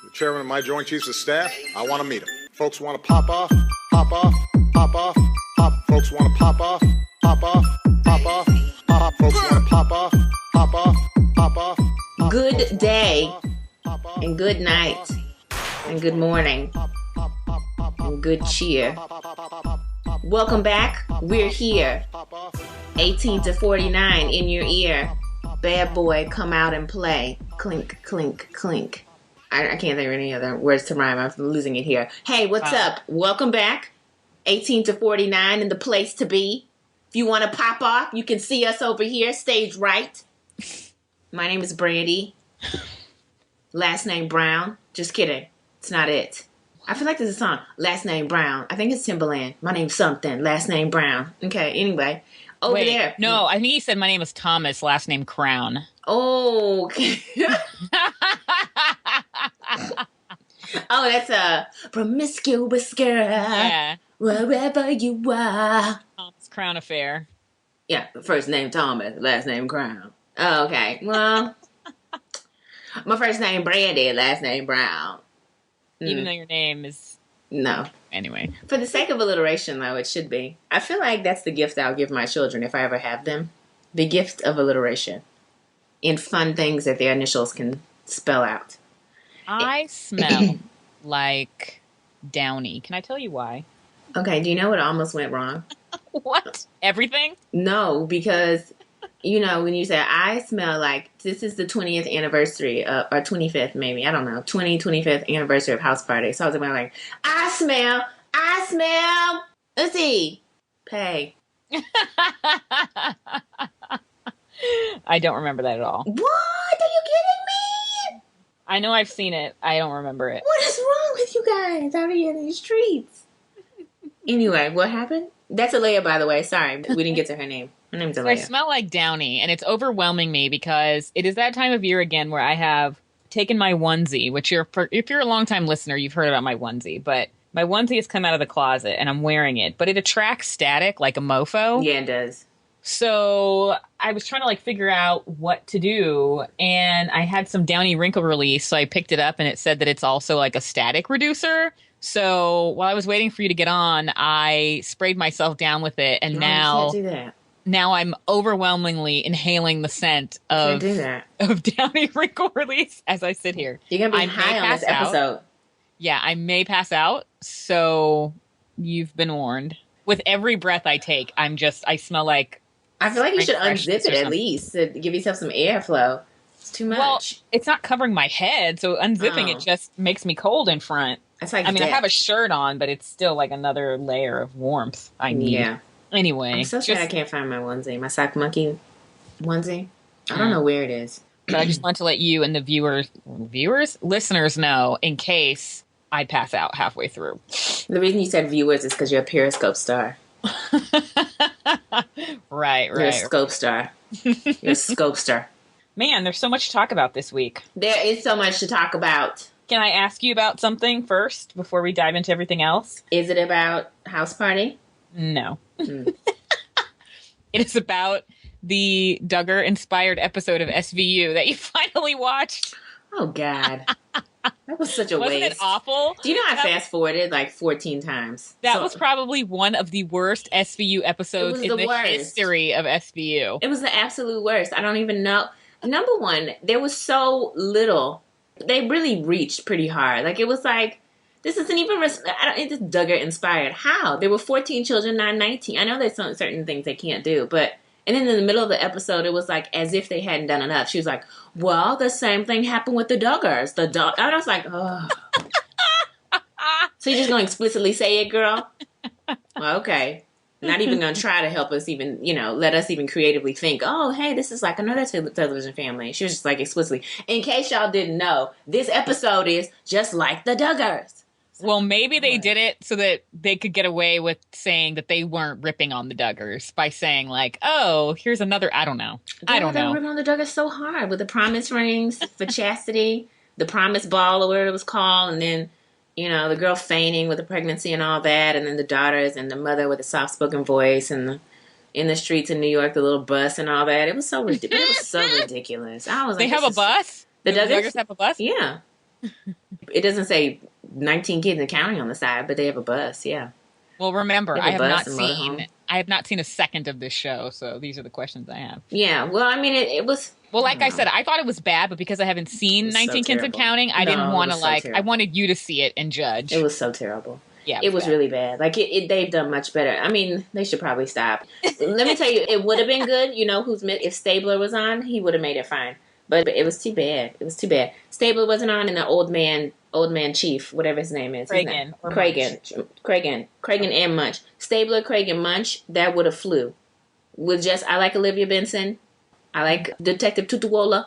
the chairman of my Joint Chiefs of Staff. I want to meet him. Folks want to pop off, pop off, pop off, pop. Folks want to pop off, pop off, pop off, pop. Folks want to pop off, pop off, pop off. Good day, and good night, and good morning, and good cheer. Welcome back. We're here. 18 to 49 in your ear. Bad boy, come out and play. Clink, clink, clink. I can't think of any other words to rhyme. I'm losing it here. Hey, what's up? Welcome back. 18 to 49 in the place to be. If you want to pop off, you can see us over here, stage right. My name is Brandy. Last name Brown. Just kidding. It's not it. I feel like there's a song. Last name Brown. I think it's Timberland. My name's something. Last name Brown. Okay, anyway. Over there. No, I think he said my name was Thomas, last name Crown. Oh, okay. Oh, that's a promiscuous girl. Yeah. Wherever you are. Thomas Crown Affair. Yeah, first name Thomas, last name Crown. Oh, okay. Well, my first name Brandy, last name Brown. Even though your name is... No. Anyway. For the sake of alliteration, though, it should be. I feel like that's the gift I'll give my children if I ever have them. The gift of alliteration. In fun things that their initials can spell out. I smell like Downy. Can I tell you why? Okay, do you know what almost went wrong? What? Everything? No, because, you know, when you say, I smell like, this is the 20th anniversary, or 25th maybe, I don't know, 25th anniversary of House Party. So I was like, I smell, let's see, pay. I don't remember that at all. What? Are you kidding me? I know I've seen it. I don't remember it. What is wrong with you guys out here in these streets? Anyway, what happened? That's Alea, by the way. Sorry, we didn't get to her name. Her name's Alea. I smell like Downy, and it's overwhelming me because it is that time of year again where I have taken my onesie, which if you're a longtime listener, you've heard about my onesie, but my onesie has come out of the closet, and I'm wearing it, but it attracts static like a mofo. Yeah, it does. So I was trying to figure out what to do, and I had some Downy wrinkle release, so I picked it up, and it said that it's also like a static reducer. So while I was waiting for you to get on, I sprayed myself down with it, and You can't do that. Now I'm overwhelmingly inhaling the scent of Downy wrinkle release as I sit here. You're going to be high on this episode. Yeah, I may pass out, so you've been warned. With every breath I take, I smell like... I feel like you should unzip it at least to give yourself some airflow. It's too much. Well, it's not covering my head, so unzipping it just makes me cold in front. It's like I have a shirt on, but it's still like another layer of warmth I need. Yeah. Anyway. I'm so sad I can't find my onesie. My sock monkey onesie. I don't know where it is. But I just want to let you and the listeners know in case I pass out halfway through. The reason you said viewers is because you're a Periscope star. Right. You're a scope star. You're a scopester. Man, there's so much to talk about this week. There is so much to talk about. Can I ask you about something first before we dive into everything else? Is it about House Party? No. It is about the Duggar-inspired episode of SVU that you finally watched. Oh, God. That was such a waste. Wasn't it awful? Do you know I fast-forwarded 14 times? That was probably one of the worst SVU episodes in the history of SVU. It was the absolute worst. I don't even know. Number one, there was so little. They really reached pretty hard. It was this isn't even... it's Duggar-inspired. How? There were 14 children, not 19. I know there's certain things they can't do, but... And then in the middle of the episode, it was as if they hadn't done enough. She was like, well, the same thing happened with the Duggars. I was like, oh. So you're just going to explicitly say it, girl? Well, okay. Not even going to try to help us even, let us even creatively think, oh, hey, this is like another television family. She was just explicitly. In case y'all didn't know, this episode is just like the Duggars. Well, maybe they did it so that they could get away with saying that they weren't ripping on the Duggars by saying oh, here's another, I don't know. I don't know. They were ripping on the Duggars so hard with the promise rings for chastity, the promise ball or whatever it was called, and then, the girl feigning with the pregnancy and all that, and then the daughters and the mother with a soft-spoken voice and in the streets in New York, the little bus and all that. It was so ridiculous. I was they have a bus? The Duggars have a bus? Yeah. It doesn't say 19 kids and counting on the side, but they have a bus. Yeah. Well, remember, They I have a have bus not and motorhome. seen. I have not seen a second of this show, so these are the questions I have. Yeah. Well, I mean, it was. Well, like I said, I thought it was bad, but because I haven't seen was 19 so Kids and terrible. Counting, I No, didn't it want to was so I terrible. wanted you to see it and judge. It was so terrible. Yeah, it was bad. really bad. Like they've done much better. I mean, they should probably stop. Let me tell you, it would have been good. You know, if Stabler was on, he would have made it fine. But it was too bad. It was too bad. Stabler wasn't on, and the old man chief, whatever his name is, Cragen and Munch. Stabler, Craig, and Munch. That would have flew. With I like Olivia Benson. I like Detective Tutuola,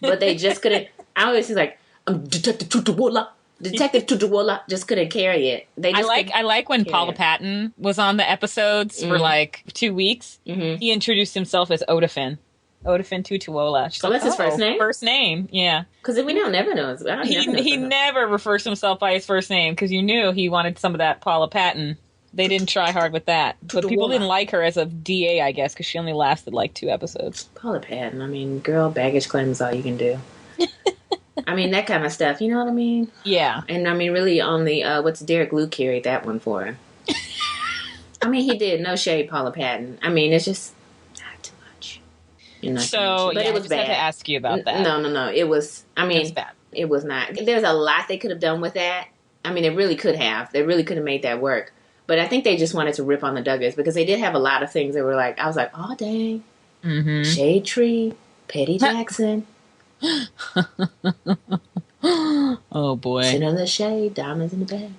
but they just couldn't. I always was like, I'm Detective Tutuola. Detective Tutuola just couldn't carry it. I like when Paula Patton was on the episodes for like 2 weeks. Mm-hmm. He introduced himself as Odafin Tutuola. So that's his first name? First name, yeah. Because we never know. He never refers to himself by his first name because you knew he wanted some of that Paula Patton. They didn't try hard with that. But people didn't like her as a DA, I guess, because she only lasted like 2 episodes. Paula Patton, I mean, girl, baggage claim is all you can do. I mean, that kind of stuff, you know what I mean? Yeah. And I mean, really only, Derek Luke carried that one for him. I mean, he did. No shade, Paula Patton. I mean, it's just not too much. But it was bad. I had to ask you about that. No. It was, I mean, it was bad. It was not. There's a lot they could have done with that. I mean, they really could have. They really could have made that work. But I think they just wanted to rip on the Duggars because they did have a lot of things that were like, I was like, oh, dang. Mm-hmm. Shade Tree, Petty Jackson. Oh, boy. Sit on the shade, diamonds in the bag.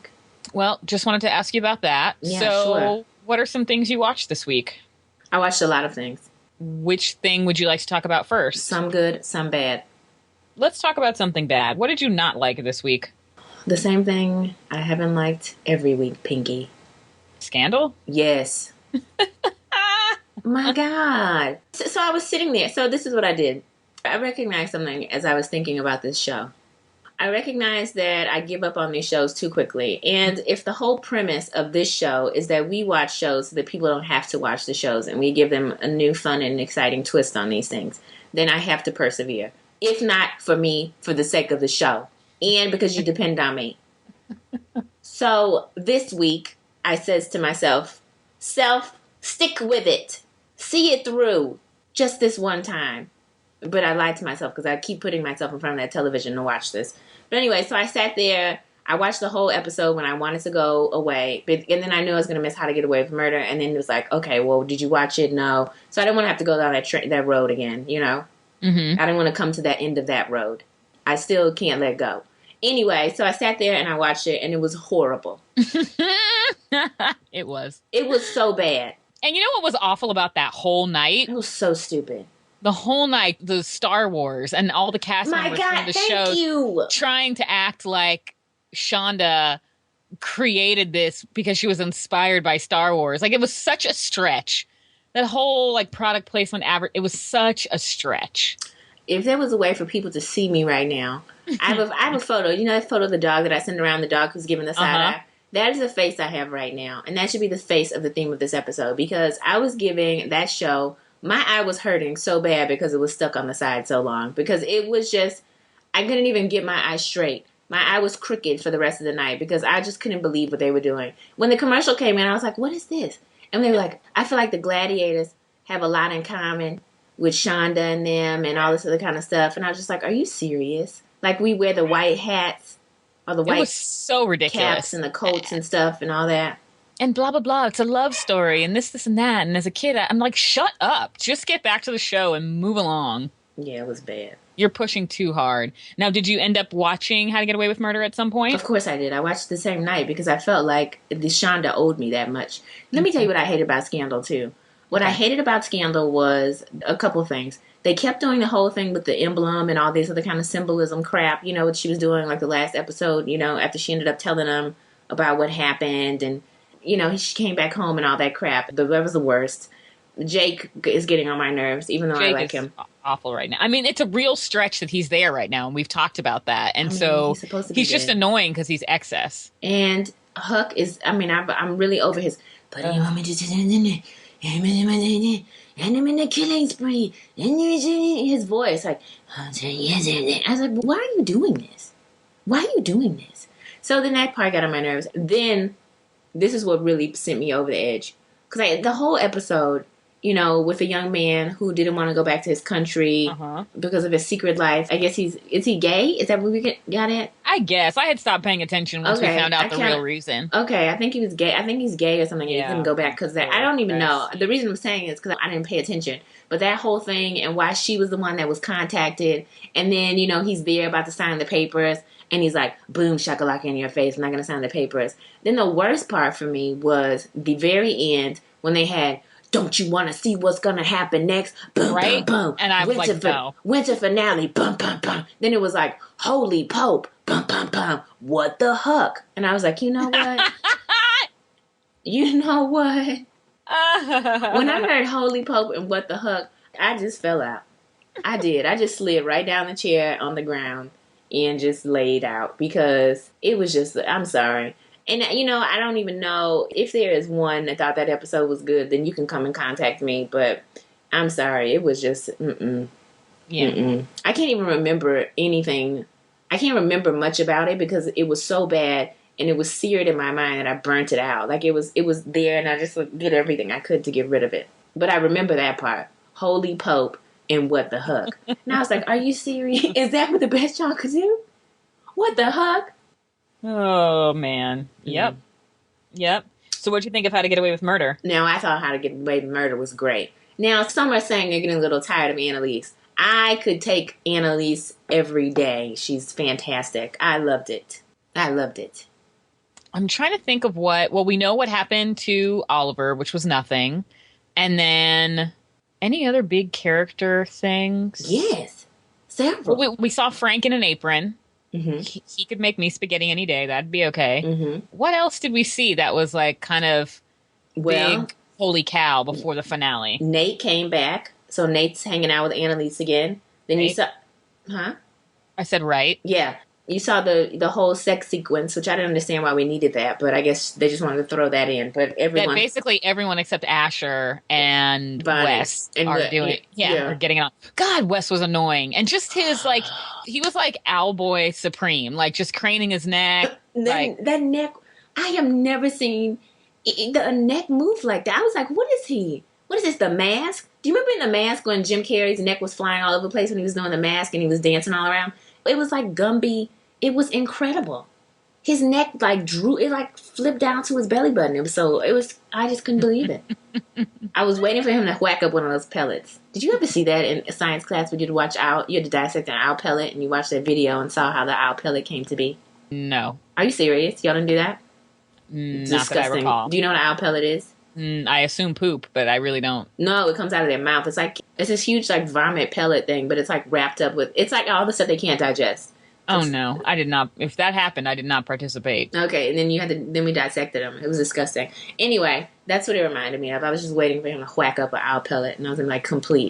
Well, just wanted to ask you about that. Yeah, so, sure. What are some things you watched this week? I watched a lot of things. Which thing would you like to talk about first? Some good, some bad. Let's talk about something bad. What did you not like this week? The same thing I haven't liked every week, Pinky. Scandal? Yes. My God. So I was sitting there. So this is what I did. I recognized something as I was thinking about this show. I recognized that I give up on these shows too quickly. And if the whole premise of this show is that we watch shows so that people don't have to watch the shows and we give them a new fun and exciting twist on these things, then I have to persevere. If not for me, for the sake of the show. And because you depend on me. So this week, I says to myself, stick with it. See it through. Just this one time. But I lied to myself because I keep putting myself in front of that television to watch this. But anyway, so I sat there. I watched the whole episode when I wanted to go away. And then I knew I was going to miss How to Get Away with Murder. And then it was like, okay, well, did you watch it? No. So I didn't want to have to go down that road again, you know? Mm-hmm. I didn't want to come to that end of that road. I still can't let go. Anyway, so I sat there and I watched it, and it was horrible. It was. It was so bad. And you know what was awful about that whole night? It was so stupid. The whole night, the Star Wars and all the cast members from the show trying to act like Shonda created this because she was inspired by Star Wars. Like, it was such a stretch. That whole, like, product placement, it was such a stretch. If there was a way for people to see me right now, I have a photo. You know that photo of the dog that I sent around, the dog who's giving the side eye? That is the face I have right now. And that should be the face of the theme of this episode. Because I was giving that show, my eye was hurting so bad because it was stuck on the side so long. Because it was just, I couldn't even get my eye straight. My eye was crooked for the rest of the night because I just couldn't believe what they were doing. When the commercial came in, I was like, what is this? And they were like, I feel like the gladiators have a lot in common with Shonda and them and all this other kind of stuff. And I was just like, are you serious? Like, we wear the white hats or the white it was so ridiculous. Caps and the coats and stuff and all that. And blah, blah, blah. It's a love story and this and that. And as a kid, I'm like, shut up. Just get back to the show and move along. Yeah, it was bad. You're pushing too hard. Now, did you end up watching How to Get Away with Murder at some point? Of course I did. I watched the same night because I felt like the Shonda owed me that much. Let me tell you what I hated about Scandal, too. What I hated about Scandal was a couple things. They kept doing the whole thing with the emblem and all this other kind of symbolism crap, you know, what she was doing like the last episode, you know, after she ended up telling them about what happened and, you know, she came back home and all that crap. That was the worst. Jake is getting on my nerves, even though Jake I like him. Awful right now. I mean, it's a real stretch that he's there right now, and we've talked about that. And he's just annoying because he's excess. And Huck is, I mean, I'm really over his, but you want me to and I'm in a killing spree. And his voice, like, I was like, why are you doing this? why are you doing this? So then that part got on my nerves. Then this is what really sent me over the edge. Because the whole episode, you know, with a young man who didn't want to go back to his country because of his secret life. I guess is he gay? Is that what we got at? I guess. I had stopped paying attention once we found out the real reason. Okay, I think he was gay. I think he's gay or something. Yeah. He couldn't go back because I don't even know. The reason I'm saying is because I didn't pay attention. But that whole thing and why she was the one that was contacted. And then, you know, he's there about to sign the papers. And he's like, boom, shakalaka in your face. I'm not going to sign the papers. Then the worst part for me was the very end when they had, don't you want to see what's going to happen next? Boom, boom, boom. And I was like, no. Winter finale, bum, bum, bum. Then it was like, holy Pope, bum, bum, bum. What the Huck? And I was like, you know what? You know what? When I heard holy Pope and what the Huck, I just fell out. I did. I just slid right down the chair on the ground and just laid out because it was just, I'm sorry. And, you know, I don't even know if there is one that thought that episode was good, then you can come and contact me. But I'm sorry. It was just, I can't even remember anything. I can't remember much about it because it was so bad and it was seared in my mind that I burnt it out. Like it was there and I just did everything I could to get rid of it. But I remember that part. Holy Pope and what the Huck. And I was like, are you serious? Is that what the best y'all could do? What the Huck? Oh, man. Yep. Yep. So what'd you think of How to Get Away with Murder? Now, I thought How to Get Away with Murder was great. Now, some are saying they're getting a little tired of Annalise. I could take Annalise every day. She's fantastic. I loved it. I'm trying to think of we know what happened to Oliver, which was nothing. And then any other big character things? Yes. Several. Well, we saw Frank in an apron. Mm-hmm. He could make me spaghetti any day. That'd be okay. Mm-hmm. What else did we see that was like kind of big, holy cow, before the finale? Nate came back. So Nate's hanging out with Annalise again. Then Nate? You saw... Huh? I said right. Yeah. You saw the whole sex sequence, which I didn't understand why we needed that, but I guess they just wanted to throw that in. But everyone... Basically everyone except Asher and Bonnie. Wes are doing... are getting it on. God, Wes was annoying. And just his, like... He was like Owlboy Supreme. Like, just craning his neck. That neck... I have never seen the neck move like that. I was like, what is he? What is this, The Mask? Do you remember in The Mask when Jim Carrey's neck was flying all over the place when he was doing The Mask and he was dancing all around? It was like Gumby. It was incredible. His neck like drew, it like flipped down to his belly button. I just couldn't believe it. I was waiting for him to whack up one of those pellets. Did you ever see that in a science class when you had to dissect an owl pellet and you watched that video and saw how the owl pellet came to be? No. Are you serious? Y'all didn't do that? Not that I recall. Do you know what an owl pellet is? I assume poop, but I really don't. No, it comes out of their mouth. It's this huge like vomit pellet thing, but it's like wrapped up with, it's like all the stuff they can't digest. Oh no, I did not. If that happened, I did not participate. Okay, and then then we dissected them. It was disgusting. Anyway, that's what it reminded me of. I was just waiting for him to whack up an owl pellet, and I was in like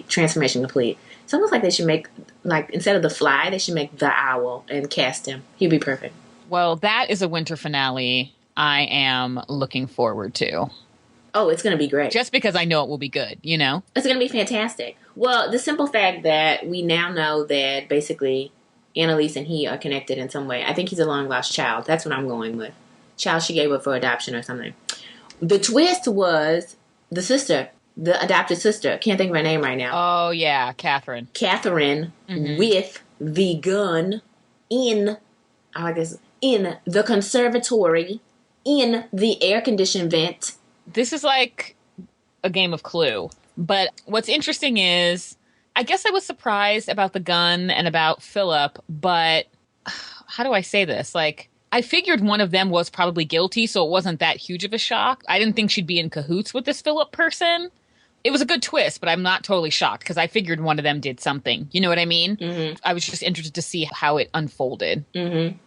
transformation complete. It's almost like they should make, like, instead of the fly, they should make the owl and cast him. He'd be perfect. Well, that is a winter finale I am looking forward to. Oh, it's going to be great. Just because I know it will be good, you know? It's going to be fantastic. Well, the simple fact that we now know that basically Annalise and he are connected in some way. I think he's a long-lost child. That's what I'm going with. Child she gave up for adoption or something. The twist was the sister, the adopted sister. Can't think of her name right now. Oh, yeah, Catherine. With the gun in the conservatory, in the air-conditioned vent. This is like a game of Clue. But what's interesting is, I guess I was surprised about the gun and about Philip, but how do I say this? Like, I figured one of them was probably guilty, so it wasn't that huge of a shock. I didn't think she'd be in cahoots with this Philip person. It was a good twist, but I'm not totally shocked because I figured one of them did something. You know what I mean? Mm-hmm. I was just interested to see how it unfolded. Mm-hmm.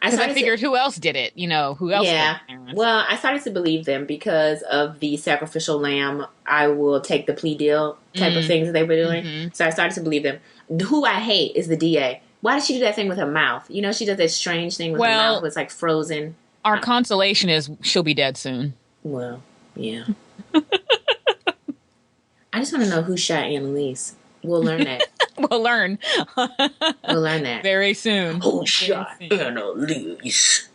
I figured who else did it? You know, who else? Yeah. Well, I started to believe them because of the sacrificial lamb, I will take the plea deal type of things that they were doing. Mm-hmm. So I started to believe them. Who I hate is the DA. Why does she do that thing with her mouth? You know, she does that strange thing with her mouth. It's like frozen. Our consolation is she'll be dead soon. Well, yeah. I just want to know who shot Annalise. We'll learn that. We'll learn. We'll learn that. Very soon. Who shot Annalise?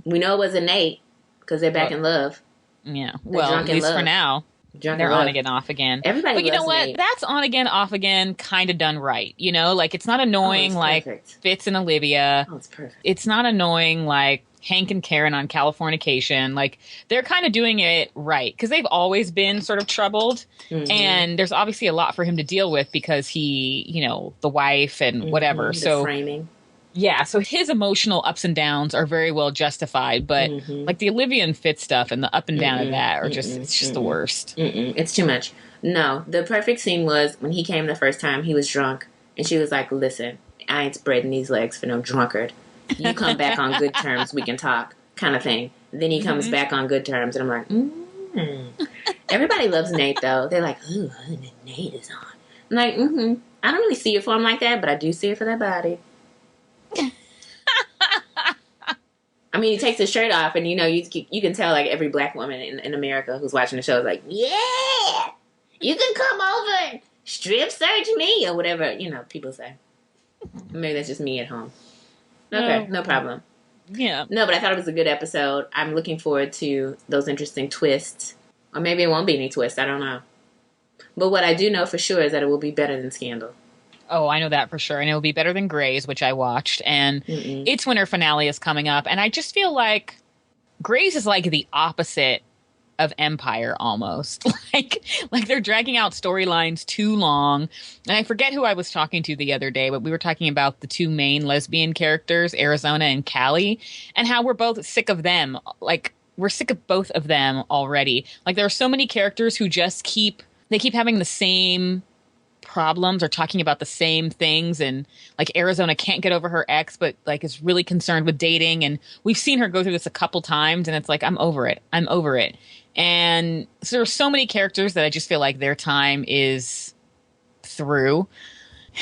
We know it wasn't Nate, because they're back in love. Yeah. Well, at least for now. They're on again, off again. Everybody but you know what? Nate. That's on again, off again, kind of done right. You know, like it's not annoying like Fitz and Olivia. Oh, it's perfect. It's not annoying like Hank and Karen on Californication. Like they're kind of doing it right because they've always been sort of troubled. Mm-hmm. And there's obviously a lot for him to deal with because he, you know, the wife and whatever. So framing. Yeah, so his emotional ups and downs are very well justified, but like the Olivia and Fitz stuff and the up and down of that are just, it's just the worst. It's too much. No, the perfect scene was when he came the first time, he was drunk, and she was like, listen, I ain't spreading these legs for no drunkard. You come back on good terms, we can talk, kind of thing. Then he comes back on good terms, and I'm like, Everybody loves Nate, though. They're like, ooh, Nate is on. I'm like, I don't really see it for him like that, but I do see it for that body. I mean, he takes his shirt off, and you know, you can tell like every black woman in America who's watching the show is like, yeah, you can come over and strip search me or whatever, you know, people say. Maybe that's just me at home. Okay, no problem. Yeah. No, but I thought it was a good episode. I'm looking forward to those interesting twists, or maybe it won't be any twists. I don't know. But what I do know for sure is that it will be better than Scandal. Oh, I know that for sure. And it will be better than Grey's, which I watched. And its winter finale is coming up. And I just feel like Grey's is like the opposite of Empire almost. like they're dragging out storylines too long. And I forget who I was talking to the other day, but we were talking about the two main lesbian characters, Arizona and Callie, and how we're both sick of them. Like, we're sick of both of them already. Like, there are so many characters who just keep having the same problems or talking about the same things, and like Arizona can't get over her ex but like is really concerned with dating, and we've seen her go through this a couple times, and it's like I'm over it. And so there are so many characters that I just feel like their time is through,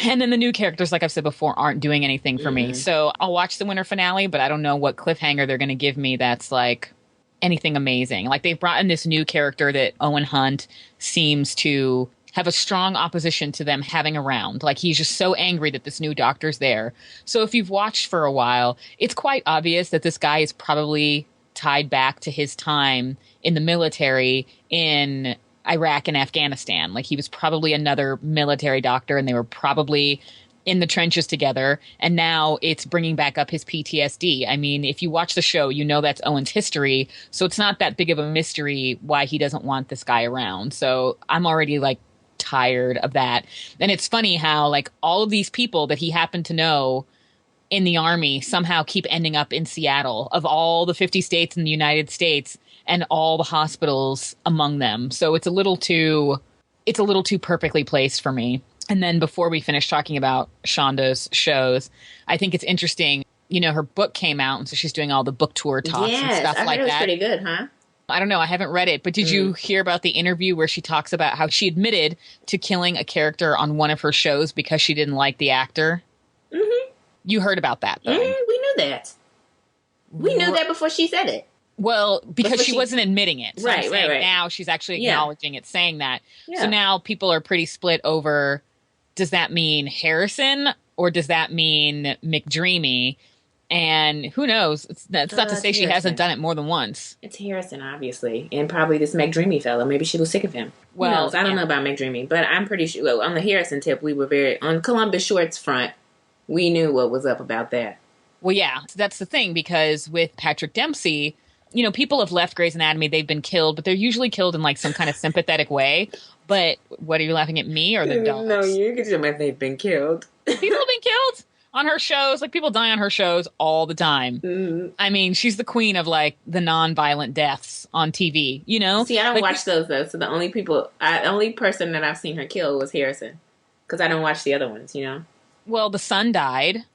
and then the new characters, like I've said before, aren't doing anything for me. So I'll watch the winter finale, but I don't know what cliffhanger they're going to give me that's like anything amazing. Like they've brought in this new character that Owen Hunt seems to have a strong opposition to them having around. Like he's just so angry that this new doctor's there. So if you've watched for a while, it's quite obvious that this guy is probably tied back to his time in the military in Iraq and Afghanistan. Like he was probably another military doctor, and they were probably in the trenches together. And now it's bringing back up his PTSD. I mean, if you watch the show, you know that's Owen's history. So it's not that big of a mystery why he doesn't want this guy around. So I'm already like tired of that. And it's funny how like all of these people that he happened to know in the army somehow keep ending up in Seattle, of all the 50 states in the United States and all the hospitals among them. So it's a little too perfectly placed for me. And then before we finish talking about Shonda's shows, I think it's interesting, you know, her book came out, and so she's doing all the book tour talks and stuff like that. It was pretty good, huh? I don't know. I haven't read it, but did you hear about the interview where she talks about how she admitted to killing a character on one of her shows because she didn't like the actor? You heard about that, though. We knew that. We knew that before she said it. Well, because she wasn't admitting it. So right. Now she's actually acknowledging it, saying that. Yeah. So now people are pretty split over, does that mean Harrison or does that mean McDreamy? And who knows? That's not to say she hasn't done it more than once. It's Harrison, obviously. And probably this McDreamy fellow. Maybe she was sick of him. Well, who knows? I don't know about McDreamy. But I'm pretty sure, well, on the Harrison tip, we were on Columbus Short's front, we knew what was up about that. Well, yeah. So that's the thing, because with Patrick Dempsey, you know, people have left Grey's Anatomy, they've been killed, but they're usually killed in like some kind of sympathetic way. But what, are you laughing at me or the dogs? No, you can tell me if they've been killed. People have been killed on her shows. Like, people die on her shows all the time. I mean, she's the queen of like the non-violent deaths on TV, you know? See, I don't watch those though. So the only person that I've seen her kill was Harrison. Because I don't watch the other ones, you know? Well, the son died.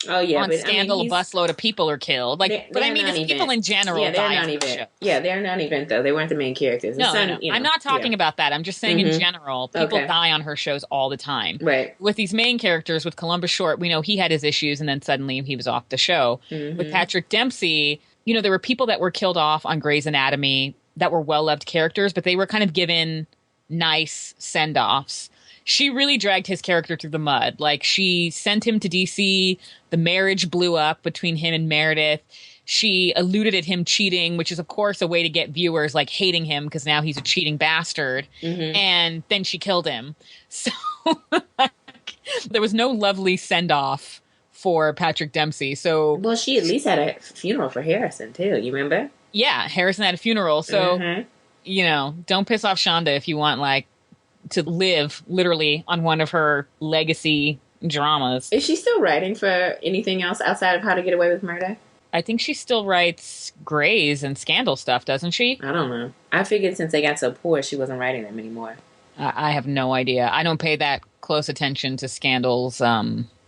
Oh, yeah. On Scandal, a busload of people are killed. Like, but I mean, it's people in general. Yeah, they're non-event. Yeah, they're non-event, though. They weren't the main characters. No. You know, I'm not talking about that. I'm just saying in general, people die on her shows all the time. Right. With these main characters, with Columbus Short, we know he had his issues, and then suddenly he was off the show. With Patrick Dempsey, you know, there were people that were killed off on Grey's Anatomy that were well-loved characters, but they were kind of given nice send-offs. she really dragged his character through the mud. Like, she sent him to DC. The marriage blew up between him and Meredith. She alluded at him cheating, which is, of course, a way to get viewers like hating him because now he's a cheating bastard. Mm-hmm. And then she killed him. So there was no lovely send off for Patrick Dempsey. So, well, she at least had a funeral for Harrison too. You remember? Yeah, Harrison had a funeral. So, you know, don't piss off Shonda if you want like to live literally on one of her legacy dramas. Is she still writing for anything else outside of How to Get Away with Murder? I think she still writes Grays and Scandal stuff, doesn't she? I don't know. I figured since they got so poor, she wasn't writing them anymore. I have no idea. I don't pay that close attention to Scandal's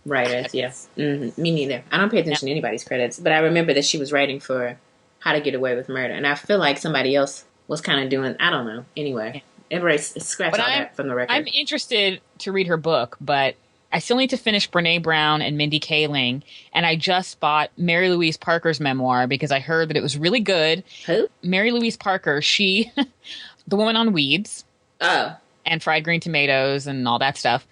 writers. Yes, me neither. I don't pay attention to anybody's credits, but I remember that she was writing for How to Get Away with Murder, and I feel like somebody else was kind of doing. I don't know. Anyway, everybody scratch all that from the record. I'm interested to read her book, but I still need to finish Brene Brown and Mindy Kaling, and I just bought Mary Louise Parker's memoir because I heard that it was really good. Who? Mary Louise Parker. She, the woman on Weeds. Oh. And Fried Green Tomatoes and all that stuff.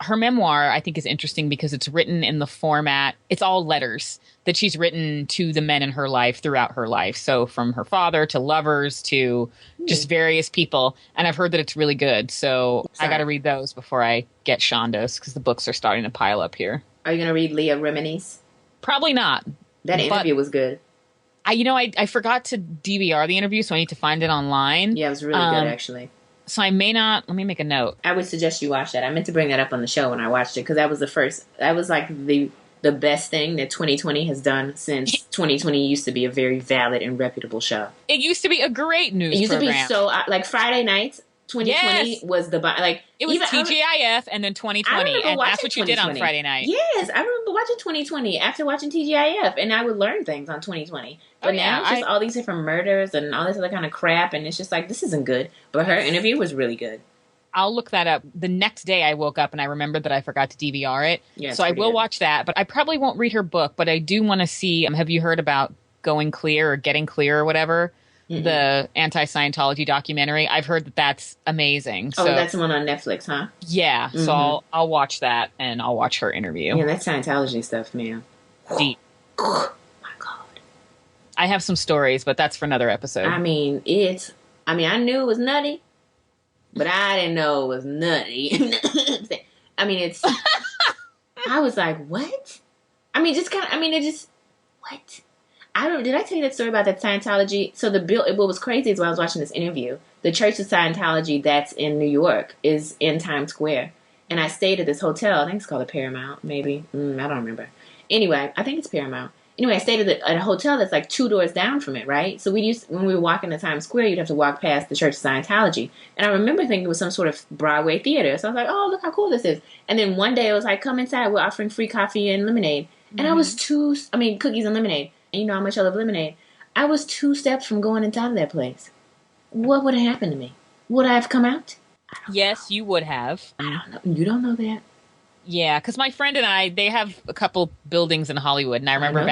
Her memoir, I think, is interesting because it's written in the format, it's all letters that she's written to the men in her life throughout her life. So from her father to lovers to just various people. And I've heard that it's really good. So I got to read those before I get Shonda's because the books are starting to pile up here. Are you going to read Leah Remini's? Probably not. That interview was good. I forgot to DVR the interview, so I need to find it online. Yeah, it was really good, actually. So I may not, let me make a note. I would suggest you watch that. I meant to bring that up on the show when I watched it because that was that was like the best thing that 2020 has done since 2020 used to be a very valid and reputable show. It used to be a great news program. It used to be so, like Friday nights, 2020 was the, like. It was TGIF and then 2020, and that's what you did on Friday night. Yes, I remember watching 2020 after watching TGIF, and I would learn things on 2020. But now it's just all these different murders and all this other kind of crap, and it's just like, this isn't good. But her interview was really good. I'll look that up. The next day I woke up and I remembered that I forgot to DVR it. Yeah, so I will watch that, but I probably won't read her book, but I do want to see, have you heard about Going Clear or Getting Clear or whatever? Mm-hmm. The anti-Scientology documentary. I've heard that that's amazing. Oh, that's the one on Netflix, huh? Yeah. Mm-hmm. So I'll watch that and I'll watch her interview. Yeah, that Scientology stuff, man. Deep. Oh, my God. I have some stories, but that's for another episode. I knew it was nutty, but I didn't know it was nutty. I was like, what? What? Did I tell you that story about that Scientology? So what was crazy is when I was watching this interview, the Church of Scientology that's in New York is in Times Square. And I stayed at this hotel. I think it's called the Paramount, maybe. I don't remember. Anyway, I think it's Paramount. Anyway, I stayed at a hotel that's like 2 doors down from it, right? So when we were walking to Times Square, you'd have to walk past the Church of Scientology. And I remember thinking it was some sort of Broadway theater. So I was like, oh, look how cool this is. And then one day it was like, come inside. We're offering free coffee and lemonade. And I was cookies and lemonade. And you know how much I love lemonade. I was 2 steps from going inside of that place. What would have happened to me? Would I have come out? Yes, you would have. I don't know. You don't know that? Yeah, because my friend and I, they have a couple buildings in Hollywood. And I remember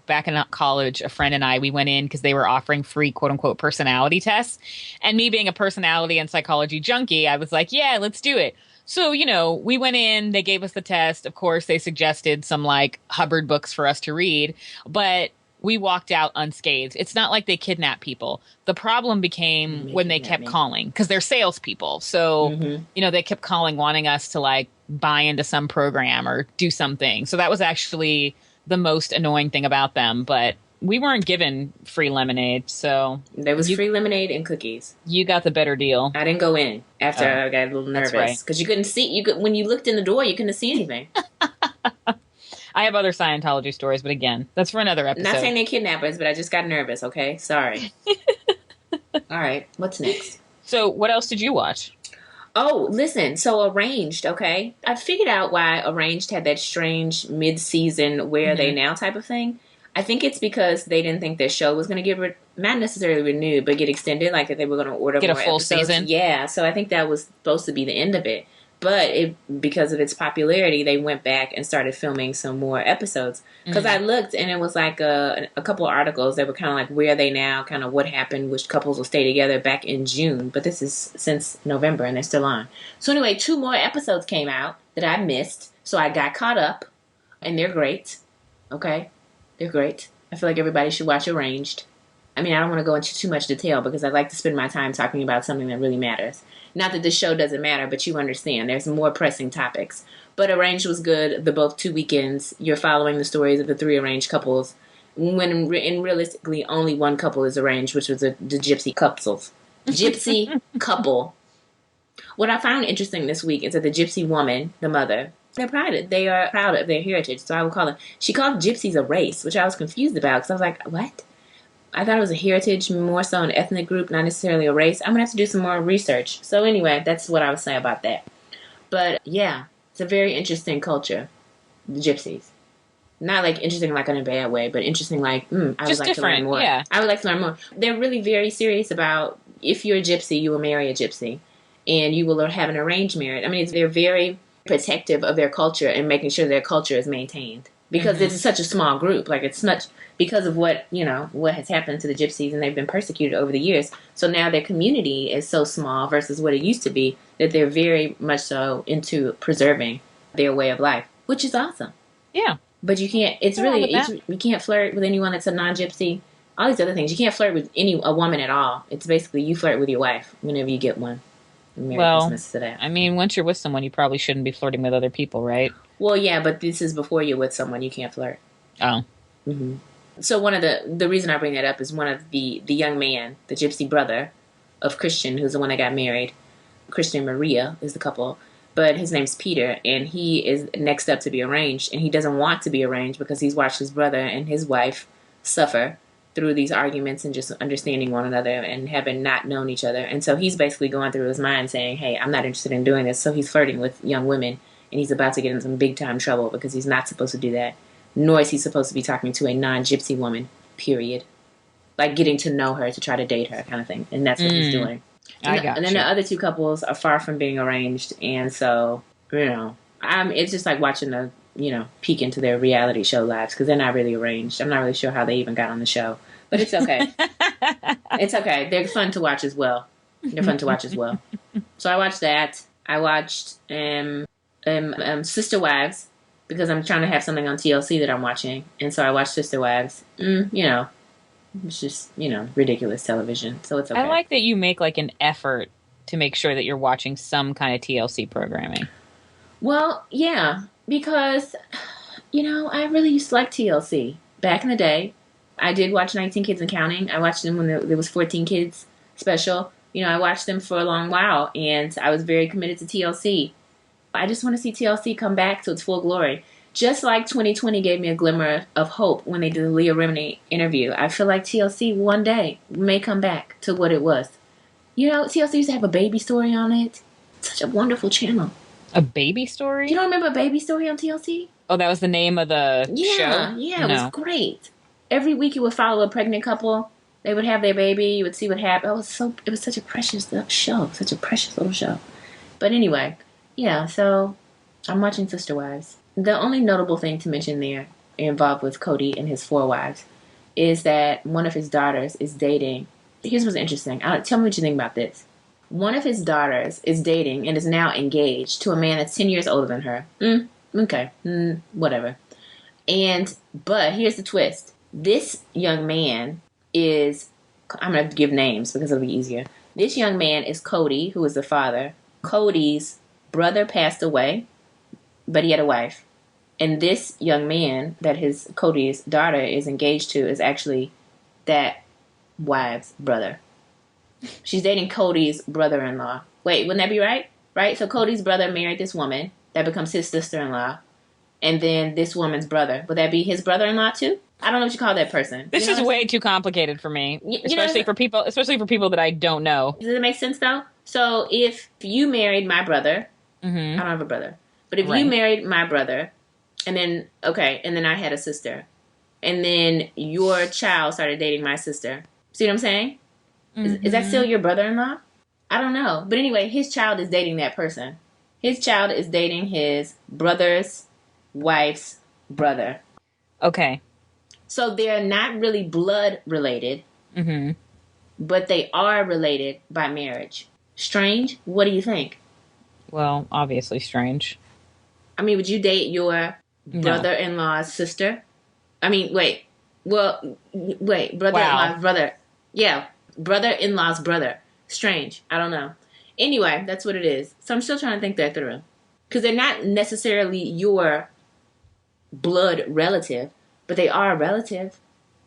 back in college, a friend and I, we went in because they were offering free, quote unquote, personality tests. And me being a personality and psychology junkie, I was like, yeah, let's do it. So, we went in, they gave us the test. Of course, they suggested some like Hubbard books for us to read, but we walked out unscathed. It's not like they kidnap people. The problem became when they kept calling because they're salespeople. So, they kept calling wanting us to like buy into some program or do something. So that was actually the most annoying thing about them. But we weren't given free lemonade, so... There was free lemonade and cookies. You got the better deal. I didn't go in after I got a little nervous. Because you couldn't see... when you looked in the door, you couldn't see anything. I have other Scientology stories, but again, that's for another episode. Not saying they're kidnappers, but I just got nervous, okay? Sorry. All right, what's next? So, what else did you watch? Oh, listen, so Arranged, okay? I figured out why Arranged had that strange mid-season Where Are They Now type of thing. I think it's because they didn't think their show was going to get, not necessarily renewed, but get extended, like that they were going to order get more a full episodes. season. Yeah, so I think that was supposed to be the end of it. But because of its popularity, they went back and started filming some more episodes. Because I looked, and it was like a couple of articles that were kind of like, where are they now? Kind of what happened, which couples will stay together back in June. But this is since November, and they're still on. So anyway, 2 more episodes came out that I missed. So I got caught up, and they're great. Okay? They're great. I feel like everybody should watch Arranged. I mean, I don't want to go into too much detail because I like to spend my time talking about something that really matters. Not that this show doesn't matter, but you understand. There's more pressing topics. But Arranged was good. The both 2 weekends. You're following the stories of the 3 arranged couples. When realistically, only one couple is arranged, which was the gypsy couples. Gypsy couple. What I found interesting this week is that the gypsy woman, the mother, they are proud of their heritage. So I would call it, she called gypsies a race, which I was confused about because I was like, what? I thought it was a heritage, more so an ethnic group, not necessarily a race. I'm going to have to do some more research. So anyway, that's what I would say about that. But yeah, it's a very interesting culture, the gypsies. Not like interesting like in a bad way, but interesting like, I would just like different, to learn more. Yeah. I would like to learn more. They're really very serious about if you're a gypsy, you will marry a gypsy. And you will have an arranged marriage. I mean, they're very protective of their culture and making sure their culture is maintained. Because it's such a small group. Like, it's much because of what has happened to the gypsies, and they've been persecuted over the years. So now their community is so small versus what it used to be that they're very much so into preserving their way of life, which is awesome. Yeah. But you can't, you can't flirt with anyone that's a non-gypsy. All these other things. You can't flirt with a woman at all. It's basically you flirt with your wife whenever you get one. Merry Christmas to that. I mean, once you're with someone, you probably shouldn't be flirting with other people, right? Well, yeah, but this is before you're with someone. You can't flirt. Oh. Mm-hmm. So one of the reason I bring that up is one of the young man, the gypsy brother of Christian, who's the one that got married. Christian and Maria is the couple, but his name's Peter, and he is next up to be arranged, and he doesn't want to be arranged because he's watched his brother and his wife suffer through these arguments and just understanding one another and having not known each other. And so he's basically going through his mind saying, hey, I'm not interested in doing this. So he's flirting with young women, and he's about to get in some big time trouble because he's not supposed to do that. Nor is he supposed to be talking to a non-gypsy woman, period. Like getting to know her to try to date her kind of thing. And that's what he's doing. And then the other 2 couples are far from being arranged. And so, it's just like watching a, peek into their reality show lives because they're not really arranged. I'm not really sure how they even got on the show. But it's okay. It's okay. They're fun to watch as well. So I watched that. I watched Sister Wives because I'm trying to have something on TLC that I'm watching. And so I watched Sister Wives. It's just, ridiculous television. So it's okay. I like that you make like an effort to make sure that you're watching some kind of TLC programming. Well, yeah, because, I really used to like TLC. Back in the day, I did watch 19 Kids and Counting. I watched them when there was 14 Kids special. I watched them for a long while, and I was very committed to TLC. I just want to see TLC come back to its full glory. Just like 2020 gave me a glimmer of hope when they did the Leah Remini interview. I feel like TLC one day may come back to what it was. TLC used to have a baby story on it. Such a wonderful channel. A baby story? You don't remember a baby story on TLC? Oh, that was the name of the show? Yeah, it was great. Every week you would follow a pregnant couple. They would have their baby. You would see what happened. It was such a precious show. Such a precious little show. But anyway, yeah, so I'm watching Sister Wives. The only notable thing to mention there involved with Cody and his 4 wives is that one of his daughters is dating. Here's what's interesting. Tell me what you think about this. One of his daughters is dating and is now engaged to a man that's 10 years older than her. Okay. Whatever. But here's the twist. This young man is, I'm going to give names because it'll be easier. This young man is Cody, who is the father. Cody's brother passed away, but he had a wife. And this young man that Cody's daughter is engaged to is actually that wife's brother. She's dating Cody's brother-in-law. Wait, wouldn't that be right? Right? So Cody's brother married this woman that becomes his sister-in-law. And then this woman's brother. Would that be his brother-in-law too? I don't know what you call that person. This is way too complicated for me, especially for people that I don't know. Does it make sense though? So if you married my brother, I don't have a brother, but if you married my brother, and then I had a sister, and then your child started dating my sister. See what I'm saying? Is that still your brother-in-law? I don't know, but anyway, his child is dating that person. His child is dating his brother's wife's brother. Okay. So they're not really blood related, Mm-hmm. but they are related by marriage. Strange? What do you think? Well, obviously strange. I mean, would you date your brother-in-law's sister? I mean, wait. Well, wait. Brother-in-law's brother. Yeah. Brother-in-law's brother. Strange. I don't know. Anyway, that's what it is. So I'm still trying to think that through. Because they're not necessarily your blood relative, but they are a relative,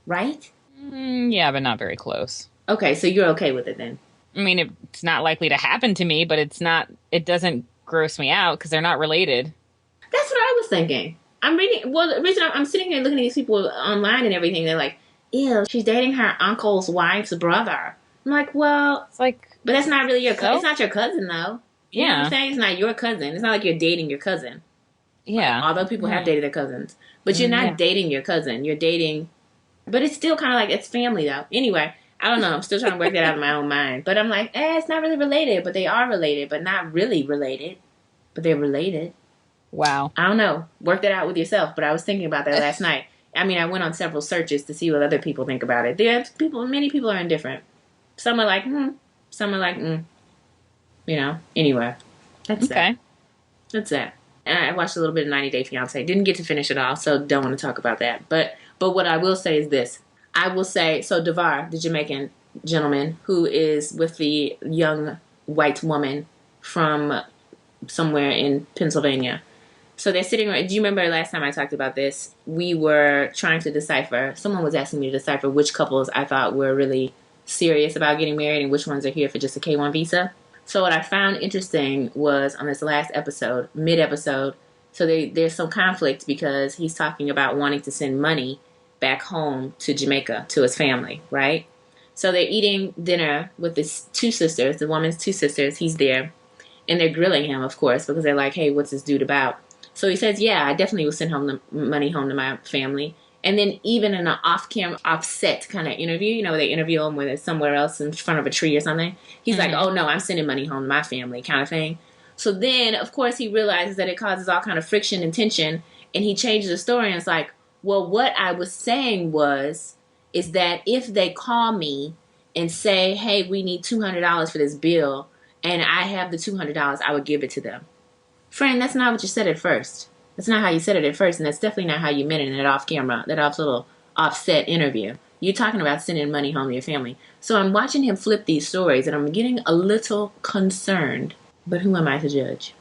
right? Yeah, but not very close. Okay, so you're okay with it then. I mean, it's not likely to happen to me, but it doesn't gross me out because they're not related. That's what I was thinking. I'm reading, well, the reason I'm sitting here looking at these people online and everything, they're like, ew, she's dating her uncle's wife's brother. I'm like, well, It's like, but that's not really your cousin. So? It's not your cousin, though. You know what I'm saying? It's not your cousin. It's not like you're dating your cousin. yeah. Although people have dated their cousins. But you're not dating your cousin. You're dating, but it's still kind of like, it's family, though. Anyway, I don't know. I'm still trying to work that out in my own mind. But I'm like, it's not really related, but they are related, but not really related. But they're related. Wow. I don't know. Work that out with yourself. But I was thinking about that last night. I mean, I went on several searches to see what other people think about it. Many people are indifferent. Some are like, Some are like, You know. Anyway, that's that. That's that. And I watched a little bit of 90 Day Fiancé. Didn't get to finish it all, so don't want to talk about that. But what I will say is this. I will say, so Devar, the Jamaican gentleman who is with the young white woman from somewhere in Pennsylvania. So they're sitting around. Do you remember last time I talked about this? We were trying to decipher. Someone was asking me to decipher which couples I thought were really serious about getting married and which ones are here for just a K-1 visa. So what I found interesting was on this last episode, mid-episode, so there's some conflict because he's talking about wanting to send money back home to Jamaica to his family, right? So they're eating dinner with his two sisters, the woman's two sisters. He's there. And they're grilling him, of course, because they're like, hey, what's this dude about? So he says, yeah, I definitely will send the money home to my family. And then even in an off-camera, offset kind of interview, you know, where they interview him when it's somewhere else in front of a tree or something. He's like, oh, no, I'm sending money home to my family kind of thing. So then, of course, he realizes that it causes all kind of friction and tension. And he changes the story and it's like, well, what I was saying is that if they call me and say, hey, we need $200 for this bill, and I have the $200, I would give it to them. Friend, that's not what you said at first. That's not how you said it at first, and that's definitely not how you meant it in that off-camera, that little offset interview. You're talking about sending money home to your family. So I'm watching him flip these stories, and I'm getting a little concerned. But who am I to judge?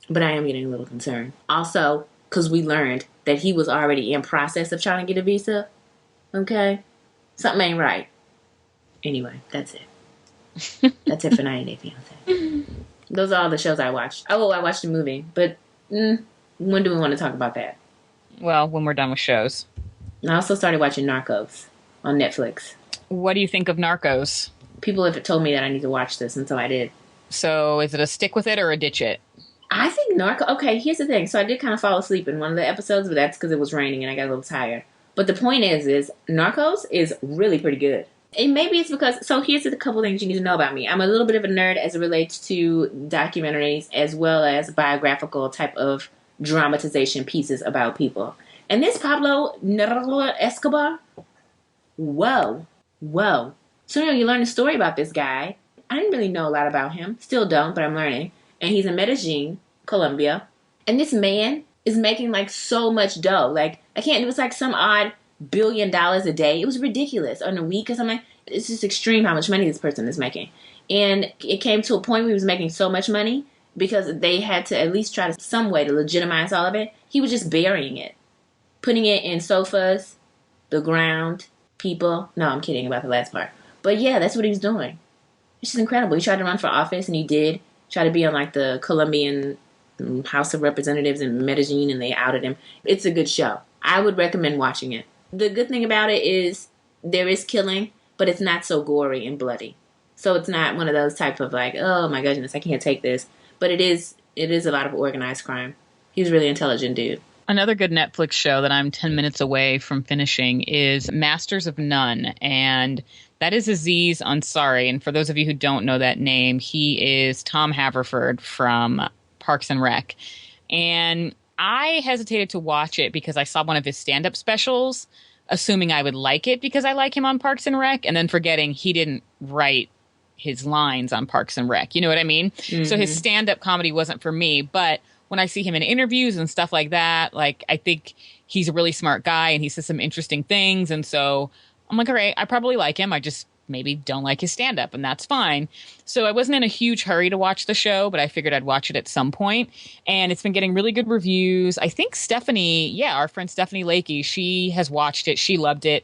But I am getting a little concerned. Also, because we learned that he was already in process of trying to get a visa. Okay? Something ain't right. Anyway, that's it. That's it for 90 Day Fiancé. Those are all the shows I watched. Oh, I watched a movie. But when do we want to talk about that? Well, when we're done with shows. I also started watching Narcos on Netflix. What do you think of Narcos? People have told me that I need to watch this, and so I did. So is it a stick with it or a ditch it? I think Narcos... Okay, here's the thing. So I did kind of fall asleep in one of the episodes, but that's because it was raining and I got a little tired. But the point is Narcos is really pretty good. And maybe it's because... So here's a couple things you need to know about me. I'm a little bit of a nerd as it relates to documentaries as well as biographical type of dramatization pieces about people. And this Pablo Escobar... Whoa. So you learn a story about this guy. I didn't really know a lot about him. Still don't, but I'm learning. And he's in Medellin, Colombia. And this man is making like so much dough. Like, it was like some odd $1 billion a day. It was ridiculous. On a week or something. It's just extreme how much money this person is making. And it came to a point where he was making so much money because they had to at least try to some way to legitimize all of it. He was just burying it. Putting it in sofas, the ground, people. No, I'm kidding about the last part. But yeah, that's what he was doing. It's just incredible. He tried to run for office, and he did. Try to be on like the Colombian House of Representatives in Medellin, and they outed him. It's a good show. I would recommend watching it. The good thing about it is there is killing, but it's not so gory and bloody. So it's not one of those type of like, oh my goodness, I can't take this. But it is a lot of organized crime. He's a really intelligent dude. Another good Netflix show that I'm 10 minutes away from finishing is Masters of None. And that is Aziz Ansari. And for those of you who don't know that name, he is Tom Haverford from Parks and Rec. And I hesitated to watch it because I saw one of his stand-up specials, assuming I would like it because I like him on Parks and Rec, and then forgetting he didn't write his lines on Parks and Rec. You know what I mean? Mm-hmm. So his stand-up comedy wasn't for me. But when I see him in interviews and stuff like that, like, I think he's a really smart guy and he says some interesting things. And so I'm like, all right, I probably like him. I just maybe don't like his stand-up, and that's fine. So I wasn't in a huge hurry to watch the show, but I figured I'd watch it at some point. And it's been getting really good reviews. I think Stephanie, our friend Stephanie Lakey, she has watched it. She loved it.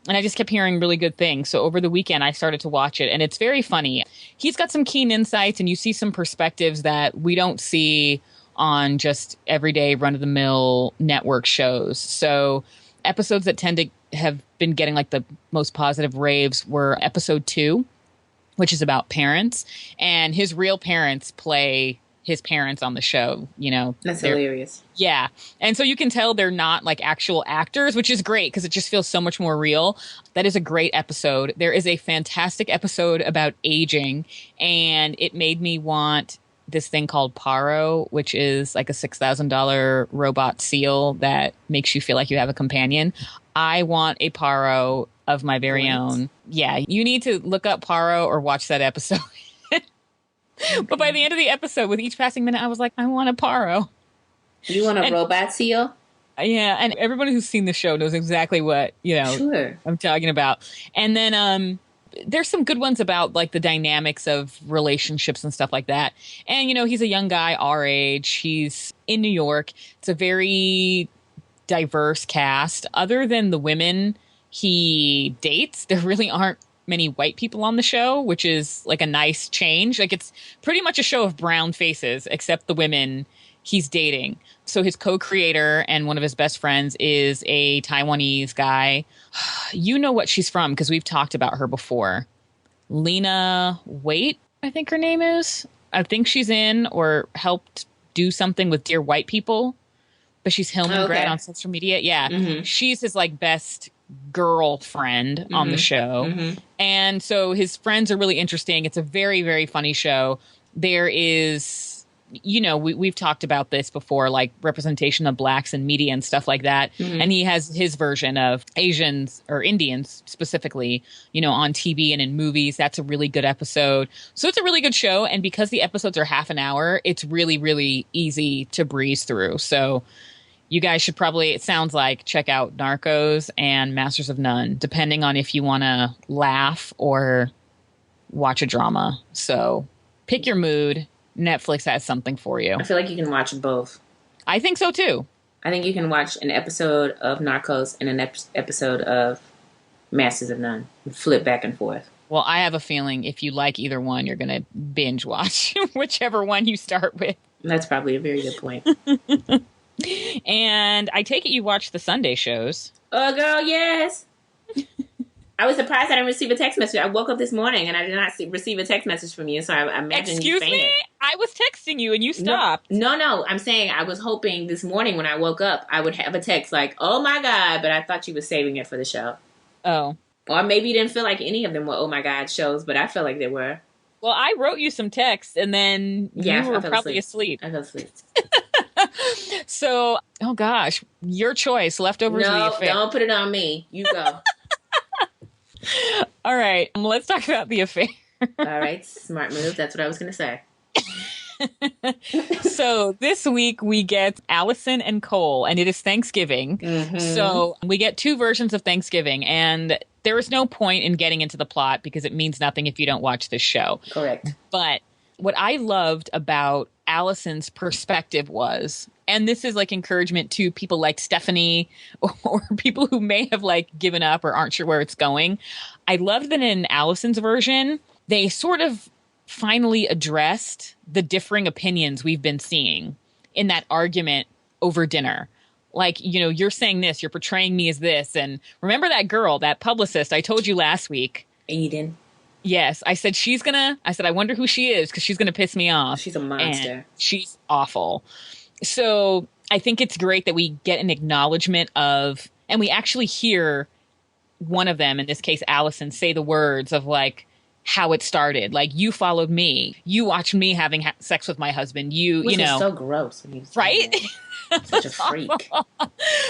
And I just kept hearing really good things. So over the weekend, I started to watch it, and it's very funny. He's got some keen insights, and you see some perspectives that we don't see on just everyday run-of-the-mill network shows. So episodes that tend to have been getting like the most positive raves were episode 2, which is about parents, and his real parents play his parents on the show. You know, that's hilarious. Yeah. And so you can tell they're not like actual actors, which is great because it just feels so much more real. That is a great episode. There is a fantastic episode about aging, and it made me want this thing called Paro, which is like a $6,000 robot seal that makes you feel like you have a companion. I want a Paro of my very own. Yeah, you need to look up Paro or watch that episode. But by the end of the episode, with each passing minute, I was like, I want a Paro. You want a robot seal? Yeah, and everybody who's seen the show knows exactly what, Sure. I'm talking about. And then there's some good ones about like the dynamics of relationships and stuff like that. And, he's a young guy our age. He's in New York. It's a very diverse cast. Other than the women he dates, there really aren't many white people on the show, which is like a nice change. Like, it's pretty much a show of brown faces, except the women he's dating. So his co-creator and one of his best friends is a Taiwanese guy. You know what she's from because we've talked about her before. Lena Waite, I think her name is. I think she's in or helped do something with Dear White People, but she's Hillman Grad on social media. Yeah. Mm-hmm. She's his like best girlfriend on the show. Mm-hmm. And so his friends are really interesting. It's a very, very funny show. There is, we've talked about this before, like representation of blacks in media and stuff like that. Mm-hmm. And he has his version of Asians or Indians specifically, on TV and in movies. That's a really good episode. So it's a really good show. And because the episodes are half an hour, it's really, really easy to breeze through. So you guys should probably, it sounds like, check out Narcos and Masters of None, depending on if you want to laugh or watch a drama. So pick your mood. Netflix has something for you. I feel like you can watch both. I think so, too. I think you can watch an episode of Narcos and an episode of Masters of None. Flip back and forth. Well, I have a feeling if you like either one, you're going to binge watch whichever one you start with. That's probably a very good point. And I take it you watch the Sunday shows. Oh, girl, yes. I was surprised I didn't receive a text message. I woke up this morning and I did not receive a text message from you, so I imagine you fainted. Excuse me? I was texting you and you stopped. No. I'm saying I was hoping this morning when I woke up, I would have a text like, oh my God, but I thought you were saving it for the show. Oh. Or maybe you didn't feel like any of them were oh my God shows, but I felt like they were. Well, I wrote you some texts and then you were probably asleep. I fell asleep. So, oh gosh, your choice. Leftovers of the Affair. No, don't put it on me. You go. All right, let's talk about The Affair. All right, smart move. That's what I was going to say. So this week we get Allison and Cole, and it is Thanksgiving. Mm-hmm. So we get two versions of Thanksgiving, and there is no point in getting into the plot because it means nothing if you don't watch this show. Correct. But what I loved about Allison's perspective was, and this is like encouragement to people like Stephanie or people who may have like given up or aren't sure where it's going. I loved that in Allison's version, they sort of finally addressed the differing opinions we've been seeing in that argument over dinner. Like, you're saying this, you're portraying me as this. And remember that girl, that publicist I told you last week? Eden. Yes. I said, I wonder who she is because she's going to piss me off. She's a monster. And she's awful. So I think it's great that we get an acknowledgement of, and we actually hear one of them, in this case, Allison, say the words of like, how it started. Like, you followed me. You watched me having sex with my husband. Which you know. is so gross when he was right? Such a freak.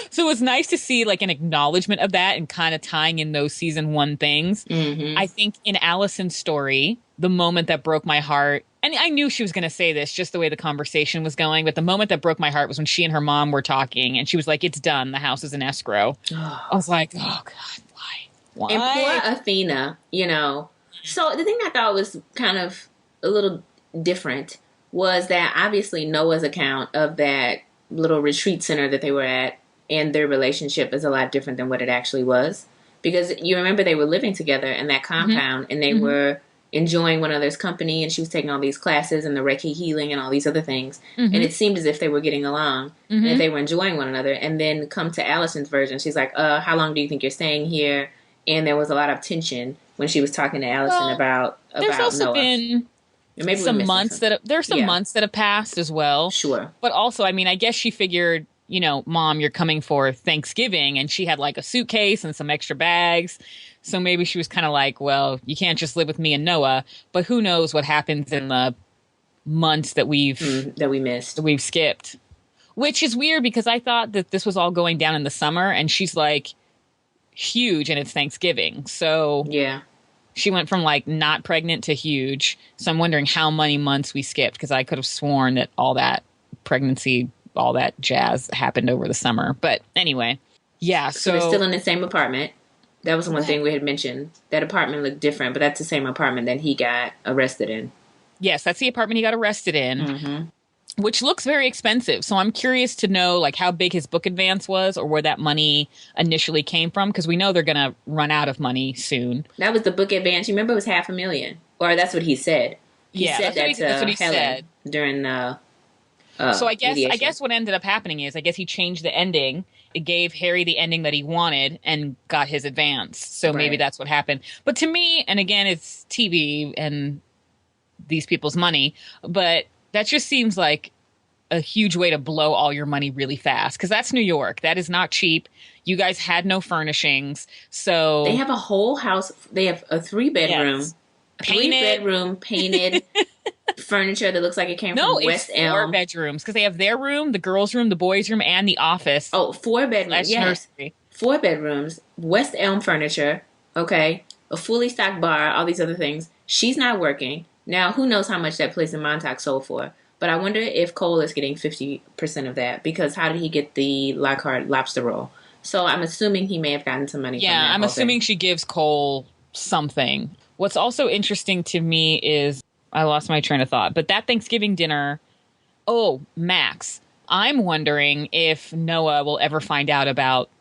So it's nice to see like an acknowledgement of that and kind of tying in those season 1 things. Mm-hmm. I think in Allison's story, the moment that broke my heart, and I knew she was going to say this just the way the conversation was going, but the moment that broke my heart was when she and her mom were talking and she was like, it's done. The house is in escrow. I was like, oh God, why? And poor Athena, you know. So the thing I thought was kind of a little different was that obviously Noah's account of that little retreat center that they were at and their relationship is a lot different than what it actually was. Because you remember they were living together in that compound and they were enjoying one another's company and she was taking all these classes and the Reiki healing and all these other things. And it seemed as if they were getting along and if they were enjoying one another. And then come to Allison's version, she's like, how long do you think you're staying here? And there was a lot of tension when she was talking to Allison about there's also Noah. been maybe some months months that have passed as well. Sure. But also, I mean, I guess she figured, you know, Mom, you're coming for Thanksgiving, and she had like a suitcase and some extra bags. So maybe she was kind of like, well, you can't just live with me and Noah, but who knows what happens in the months that we missed. We've skipped. Which is weird because I thought that this was all going down in the summer and she's like huge and it's Thanksgiving. So yeah. She went from like not pregnant to huge. So I'm wondering how many months we skipped because I could have sworn that all that pregnancy, all that jazz happened over the summer. But anyway, yeah. So they're still in the same apartment. That was one thing we had mentioned. That apartment looked different, but that's the same apartment that he got arrested in. Yes, that's the apartment he got arrested in, which looks very expensive. So I'm curious to know like how big his book advance was or where that money initially came from because we know they're going to run out of money soon. That was the book advance. You remember it was $500,000, or that's what he said. He said that's what he said during. So I guess what ended up happening is I guess he changed the ending. It gave Harry the ending that he wanted and got his advance. So maybe that's what happened. But to me, and again, it's TV and these people's money, but that just seems like a huge way to blow all your money really fast because that's New York. That is not cheap. You guys had no furnishings. So they have a whole house. They have a 3-bedroom, painted furniture that looks like it came from West Elm. 4 bedrooms because they have their room, the girls' room, the boys' room, and the office. Oh, 4 bedrooms. Yes. Nursery. 4 bedrooms, West Elm furniture. Okay. A fully stocked bar, all these other things. She's not working. Now, who knows how much that place in Montauk sold for? But I wonder if Cole is getting 50% of that because how did he get the Lockhart lobster roll? So I'm assuming he may have gotten some money from that. Yeah, I'm assuming she gives Cole something. What's also interesting to me is I lost my train of thought. But that Thanksgiving dinner, Max. I'm wondering if Noah will ever find out about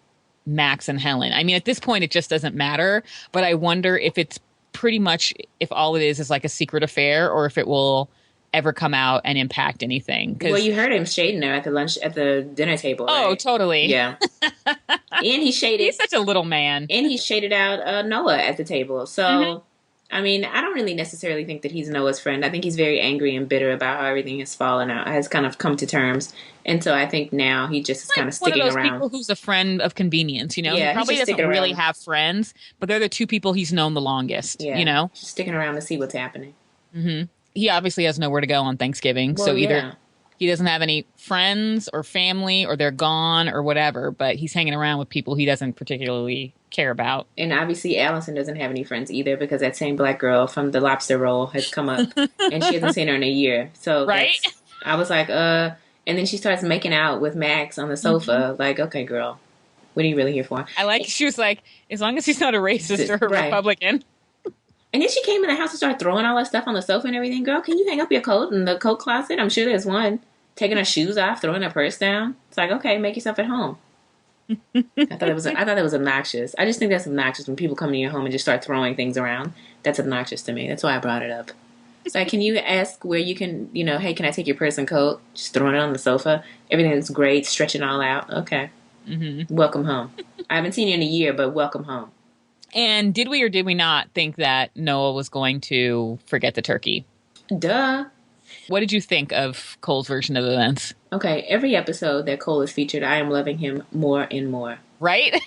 Max and Helen. I mean, at this point, it just doesn't matter. But I wonder if it's pretty much if all it is like a secret affair or if it will ever come out and impact anything. Well, you heard him shading her at the dinner table. Oh, right? Totally. Yeah. And he's such a little man. And he shaded out Noah at the table. So, I mean, I don't really necessarily think that he's Noah's friend. I think he's very angry and bitter about how everything has fallen out, has kind of come to terms. And so I think now he just is kind of sticking around. One of those people who's a friend of convenience, you know? Yeah, he probably doesn't really have friends, but they're the 2 people he's known the longest, you know? Just sticking around to see what's happening. Mm-hmm. He obviously has nowhere to go on Thanksgiving. Well, so either he doesn't have any friends or family or they're gone or whatever, but he's hanging around with people he doesn't particularly care about. And obviously Allison doesn't have any friends either because that same black girl from the lobster roll has come up and she hasn't seen her in a year. So I was like, and then she starts making out with Max on the sofa. Like, okay, girl, what are you really here for? She was like, as long as he's not a racist or a Republican. And then she came in the house and started throwing all that stuff on the sofa and everything. Girl, can you hang up your coat in the coat closet? I'm sure there's one. Taking her shoes off, throwing her purse down. It's like, okay, make yourself at home. I thought it was obnoxious. I just think that's obnoxious when people come to your home and just start throwing things around. That's obnoxious to me. That's why I brought it up. It's like, can you ask where you can, hey, can I take your purse and coat? Just throwing it on the sofa. Everything's great, stretching all out. Okay. Welcome home. I haven't seen you in a year, but welcome home. And did we or did we not think that Noah was going to forget the turkey? Duh. What did you think of Cole's version of events? Okay, every episode that Cole is featured, I am loving him more and more. right?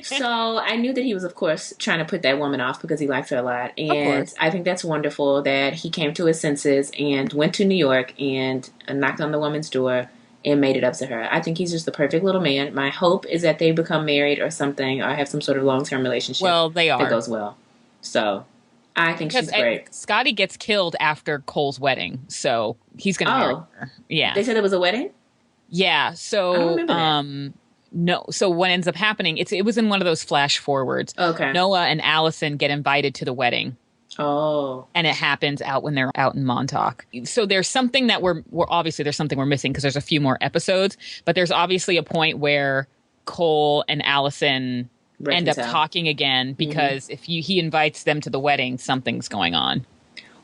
So I knew that he was, of course, trying to put that woman off because he liked her a lot. Of And course. I think that's wonderful that he came to his senses and went to New York and knocked on the woman's door and made it up to her. I think he's just the perfect little man. My hope is that they become married or something or have some sort of long-term relationship Well, they that are. goes well. So I think she's great. Scotty gets killed after Cole's wedding, so he's going to marry her. Yeah. They said there was a wedding? Yeah. So, I don't remember that. no. So what ends up happening? It was in one of those flash forwards. Okay. Noah and Allison get invited to the wedding. Oh. And it happens when they're out in Montauk. So there's something that we're obviously there's something we're missing because there's a few more episodes, but there's obviously a point where Cole and Allison end up talking again because if he invites them to the wedding, something's going on.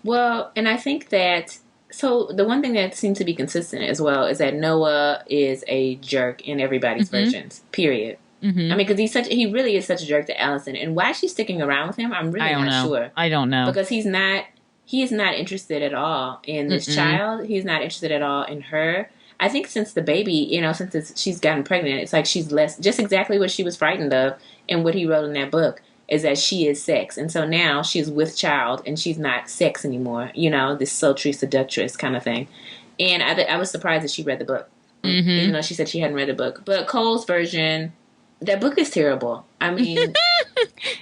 Well, and I think that so the one thing that seems to be consistent as well is that Noah is a jerk in everybody's versions. Period. I mean, because he really is such a jerk to Allison, and why she's sticking around with him, I'm really not sure. I don't know because he is not interested at all in this child. He's not interested at all in her. I think since the baby, since she's gotten pregnant, it's like she's less, just exactly what she was frightened of, and what he wrote in that book is that she is sex, and so now she's with child, and she's not sex anymore. This sultry seductress kind of thing. And I was surprised that she read the book, even though she said she hadn't read the book. But Cole's version. That book is terrible. I mean,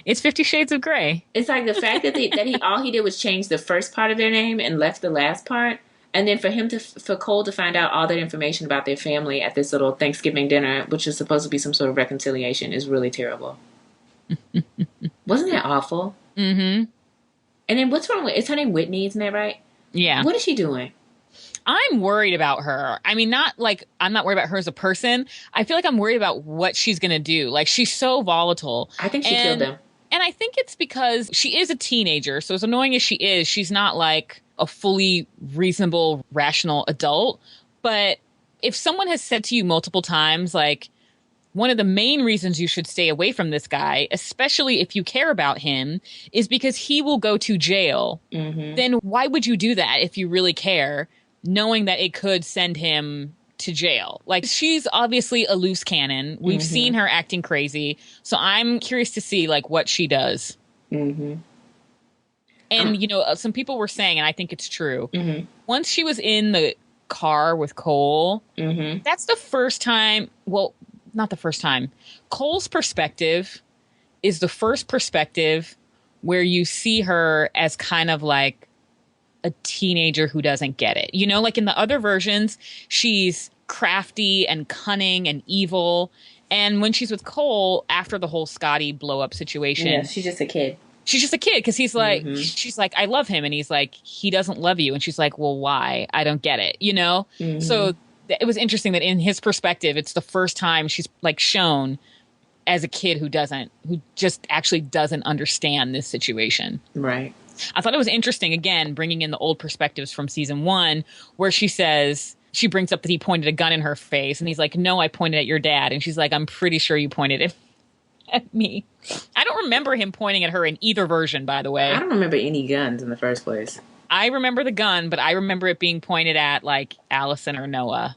it's 50 Shades of Grey. It's like the fact that all he did was change the first part of their name and left the last part, and then for Cole to find out all that information about their family at this little Thanksgiving dinner, which is supposed to be some sort of reconciliation, is really terrible. Wasn't that awful? Mm-hmm. And then what's wrong with? Is her name Whitney? Isn't that right? Yeah. What is she doing? I'm worried about her. I mean, I'm not worried about her as a person. I feel like I'm worried about what she's going to do. Like, she's so volatile. I think she killed him. And I think it's because she is a teenager. So as annoying as she is, she's not like a fully reasonable, rational adult. But if someone has said to you multiple times, like, one of the main reasons you should stay away from this guy, especially if you care about him, is because he will go to jail. Then why would you do that if you really care? Knowing that it could send him to jail. Like, she's obviously a loose cannon. We've seen her acting crazy. So I'm curious to see, like, what she does. And, some people were saying, and I think it's true, once she was in the car with Cole, that's the first time, well, not the first time. Cole's perspective is the first perspective where you see her as kind of like a teenager who doesn't get it. Like in the other versions, she's crafty and cunning and evil. And when she's with Cole, after the whole Scotty blow up situation, she's just a kid. She's just a kid because he's like, she's like, I love him. And he's like, he doesn't love you. And she's like, well, why? I don't get it, So it was interesting that in his perspective, it's the first time she's like shown as a kid who just actually doesn't understand this situation. Right. I thought it was interesting, again, bringing in the old perspectives from season 1, where she brings up that he pointed a gun in her face, and he's like, no, I pointed at your dad. And she's like, I'm pretty sure you pointed it at me. I don't remember him pointing at her in either version, by the way. I don't remember any guns in the first place. I remember the gun, but I remember it being pointed at, like, Allison or Noah.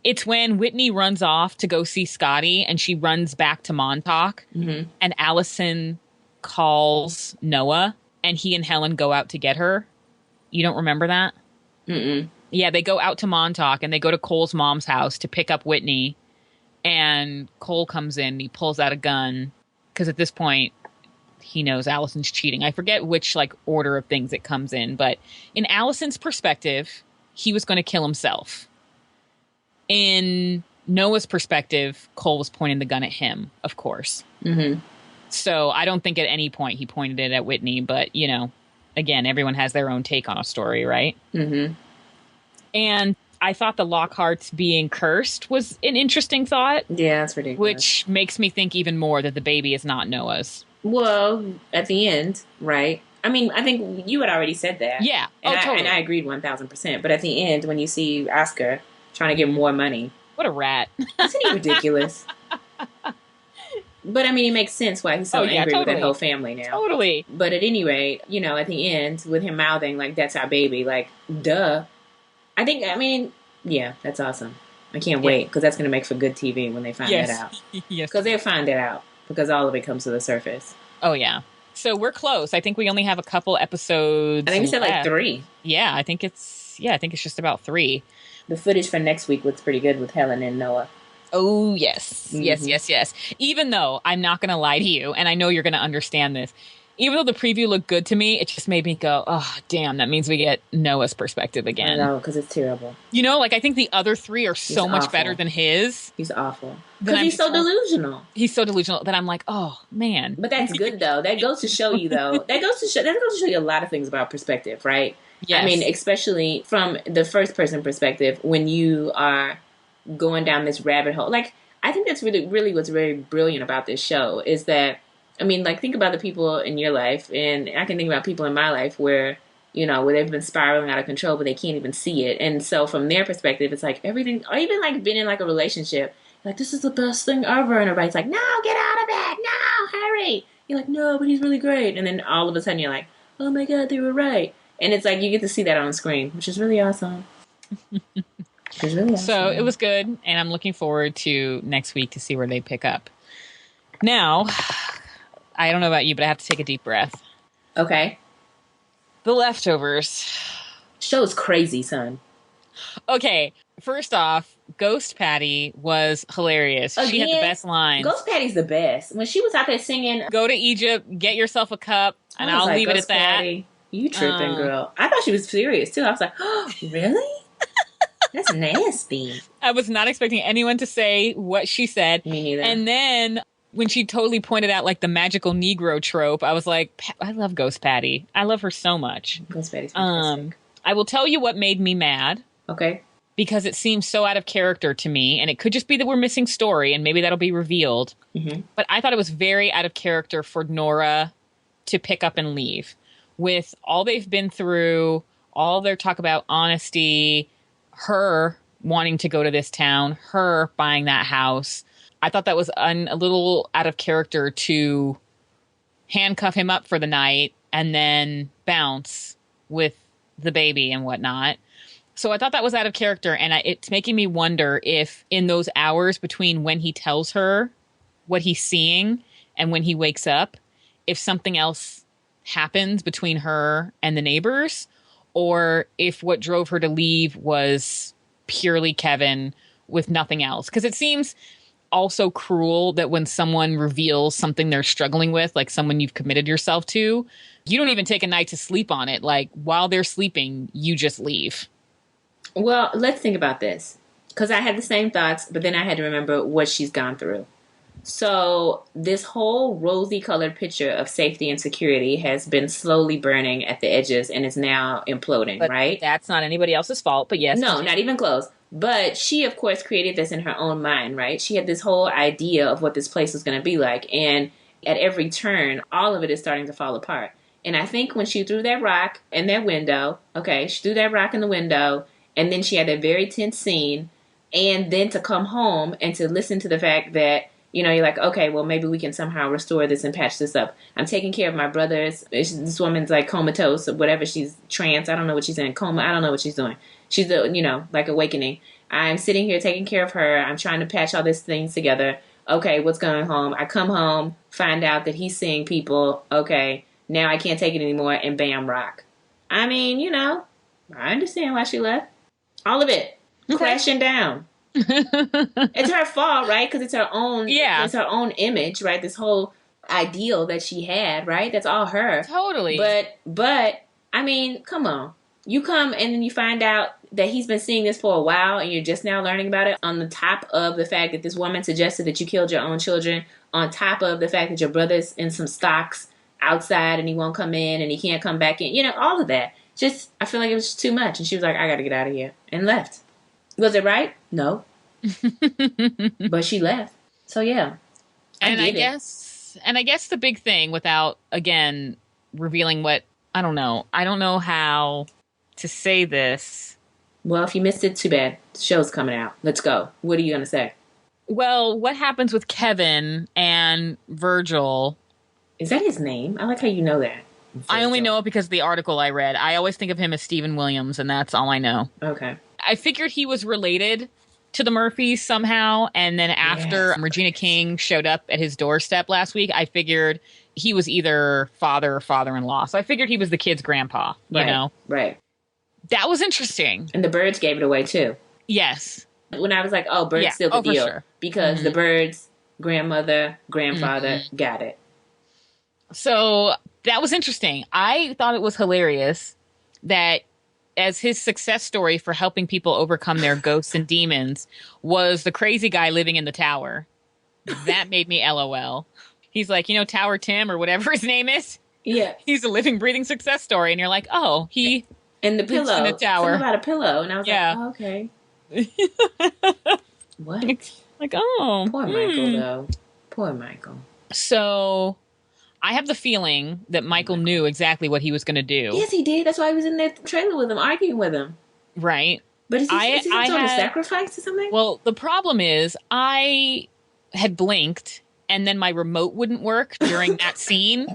It's when Whitney runs off to go see Scotty, and she runs back to Montauk, and Allison calls Noah, and he and Helen go out to get her. You don't remember that? Yeah, they go out to Montauk, and they go to Cole's mom's house to pick up Whitney, and Cole comes in, and he pulls out a gun, because at this point, he knows Allison's cheating. I forget which, like, order of things it comes in, but in Allison's perspective, he was going to kill himself. In Noah's perspective, Cole was pointing the gun at him, of course. So I don't think at any point he pointed it at Whitney, but, again, everyone has their own take on a story, right? And I thought the Lockharts being cursed was an interesting thought. Yeah, that's ridiculous. Which makes me think even more that the baby is not Noah's. Well, at the end, right? I mean, I think you had already said that. Yeah. Totally. And I agreed 1,000%. But at the end, when you see Oscar trying to get more money. What a rat. Isn't he ridiculous? But, I mean, it makes sense why he's so angry with that whole family now. Totally. But at any rate, at the end, with him mouthing, like, that's our baby, like, duh. I mean, yeah, that's awesome. I can't wait because that's going to make for good TV when they find that out. Yes. Because they'll find it out because all of it comes to the surface. Oh, yeah. So we're close. I think we only have a couple episodes. I think we said like 3. Yeah, I think it's just about 3. The footage for next week looks pretty good with Helen and Noah. Oh, yes. Yes. Even though I'm not going to lie to you, and I know you're going to understand this, even though the preview looked good to me, it just made me go, oh, damn, that means we get Noah's perspective again. No, because it's terrible. You know, like I think the other 3 are so much better than his. He's awful. Because he's so delusional. He's so delusional that I'm like, oh, man. But that's good, though. That goes to show you, though. That goes to show you a lot of things about perspective, right? Yes. I mean, especially from the first person perspective, when you are going down this rabbit hole. Like, I think that's really what's very brilliant about this show is that, I mean, like, think about the people in your life, and I can think about people in my life where, you know, where they've been spiraling out of control, but they can't even see it. And so from their perspective, it's like everything, or even like being in like a relationship, like, this is the best thing ever. And everybody's like, no, get out of it. No, hurry. You're like, no, but he's really great. And then all of a sudden you're like, oh my God, they were right. And it's like, you get to see that on screen, which is really awesome. So it was good. And I'm looking forward to next week to see where they pick up. Now, I don't know about you, but I have to take a deep breath. Okay. The Leftovers. Show's crazy, son. Okay. First off, Ghost Patti was hilarious. Again, she had the best lines. Ghost Patty's the best. When she was out there singing, go to Egypt, get yourself a cup, and I'll leave it at that. Patti, you tripping, girl. I thought she was serious, too. I was like, oh, really? That's nasty. I was not expecting anyone to say what she said. Me neither. And then when she totally pointed out like the magical Negro trope, I was like, I love Ghost Patti. I love her so much. Ghost Patty's fantastic. I will tell you what made me mad. Okay. Because it seems so out of character to me, and it could just be that we're missing story, and maybe that'll be revealed. Mm-hmm. But I thought it was very out of character for Nora to pick up and leave. With all they've been through, all their talk about honesty, her wanting to go to this town, her buying that house. I thought that was a little out of character to handcuff him up for the night and then bounce with the baby and whatnot. So I thought that was out of character, and it's making me wonder if in those hours between when he tells her what he's seeing and when he wakes up, if something else happens between her and the neighbors, or if what drove her to leave was purely Kevin with nothing else. Because it seems also cruel that when someone reveals something they're struggling with, like someone you've committed yourself to, you don't even take a night to sleep on it. Like, while they're sleeping, you just leave. Well, let's think about this. Because I had the same thoughts, but then I had to remember what she's gone through. So this whole rosy-colored picture of safety and security has been slowly burning at the edges and is now imploding, but right? That's not anybody else's fault, but yes. No, not even close. But she, of course, created this in her own mind, right? She had this whole idea of what this place was going to be like. And at every turn, all of it is starting to fall apart. And I think when she threw that rock in that window, she threw that rock in the window, and then she had that very tense scene, and then to come home and to listen to the fact that, you know, you're like, okay, well, maybe we can somehow restore this and patch this up. I'm taking care of my brothers. This woman's like comatose or whatever. She's trance. I don't know what she's in. Coma. I don't know what she's doing. She's, like awakening. I'm sitting here taking care of her. I'm trying to patch all these things together. Okay, what's going home? I come home, find out that he's seeing people. Okay, now I can't take it anymore, and bam, rock. I mean, I understand why she left. All of it. Okay. Crashing down. It's her fault, right? Because it's her own. Yeah. It's her own image, right? This whole ideal that she had, right? That's all her. Totally. But I mean, come on. You come and then you find out that he's been seeing this for a while, and you're just now learning about it. On the top of the fact that this woman suggested that you killed your own children. On top of the fact that your brother's in some stocks outside and he won't come in and he can't come back in. All of that. Just, I feel like it was just too much. And she was like, I got to get out of here. And left. Was it right? No. But she left. So, yeah. I guess the big thing, without, again, revealing what, I don't know how to say this. Well, if you missed it, too bad. The show's coming out. Let's go. What are you going to say? Well, what happens with Kevin and Virgil? Is that his name? I like how you know that. I only know it because of the article I read. I always think of him as Stephen Williams, and that's all I know. Okay. I figured he was related to the Murphys somehow. And then after Regina King showed up at his doorstep last week, I figured he was either father or father-in-law. So I figured he was the kid's grandpa, you know? Right. That was interesting. And the birds gave it away, too. Yes. When I was like, oh, birds still the deal. Sure. Because the birds, grandmother, grandfather, got it. So that was interesting. I thought it was hilarious that as his success story for helping people overcome their ghosts and demons was the crazy guy living in the tower. That made me LOL. He's like, Tower Tim or whatever his name is. Yeah. He's a living, breathing success story. And you're like, oh, he and the pillow. lives in a tower. Something about a pillow. And I was like, oh, okay. What? Like, oh. Poor Michael, though. Poor Michael. So I have the feeling that Michael knew exactly what he was going to do. Yes, he did. That's why he was in that trailer with him, arguing with him. Right. But is he some sort of sacrifice or something? Well, the problem is I had blinked and then my remote wouldn't work during that scene.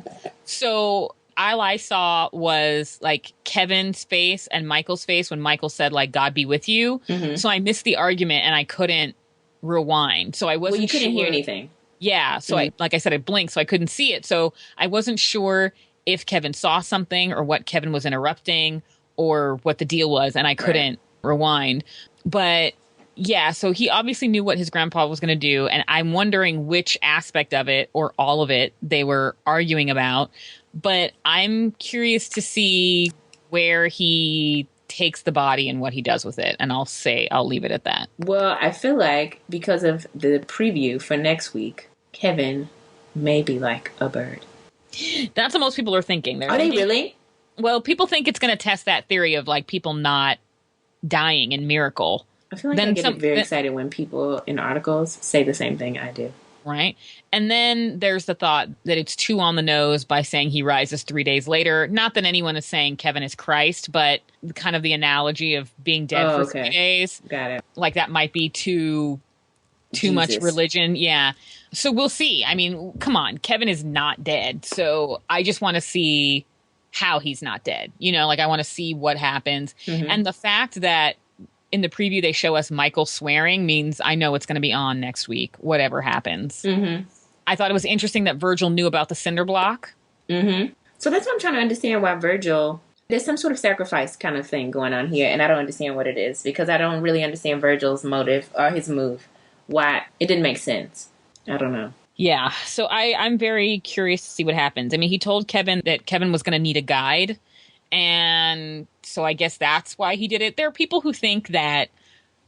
So all I saw was like Kevin's face and Michael's face when Michael said like, God be with you. Mm-hmm. So I missed the argument and I couldn't rewind. So I wasn't Well, you couldn't hear anything. Yeah. So like I said, I blinked, so I couldn't see it. So I wasn't sure if Kevin saw something or what Kevin was interrupting or what the deal was. And I couldn't rewind. But yeah, so he obviously knew what his grandpa was going to do. And I'm wondering which aspect of it or all of it they were arguing about. But I'm curious to see where he takes the body and what he does with it. And I'll leave it at that. Well, I feel like because of the preview for next week, Kevin may be like a bird. That's what most people are thinking. Are they really? Well, people think it's going to test that theory of like people not dying in Miracle. I feel like I get very excited when people in articles say the same thing I do. Right. And then there's the thought that it's too on the nose by saying he rises 3 days later. Not that anyone is saying Kevin is Christ, but kind of the analogy of being dead for 3 days. Got it. Like that might be too much religion. Yeah. So we'll see. I mean, come on. Kevin is not dead. So I just want to see how he's not dead. Like I want to see what happens. Mm-hmm. And the fact that in the preview they show us Michael swearing means I know it's going to be on next week, whatever happens. Mm-hmm. I thought it was interesting that Virgil knew about the cinder block. Mm-hmm. So that's what I'm trying to understand why Virgil, there's some sort of sacrifice kind of thing going on here. And I don't understand what it is because I don't really understand Virgil's motive or his move. Why it didn't make sense. I don't know. Yeah. So I'm very curious to see what happens. I mean, he told Kevin that Kevin was going to need a guide. And so I guess that's why he did it. There are people who think that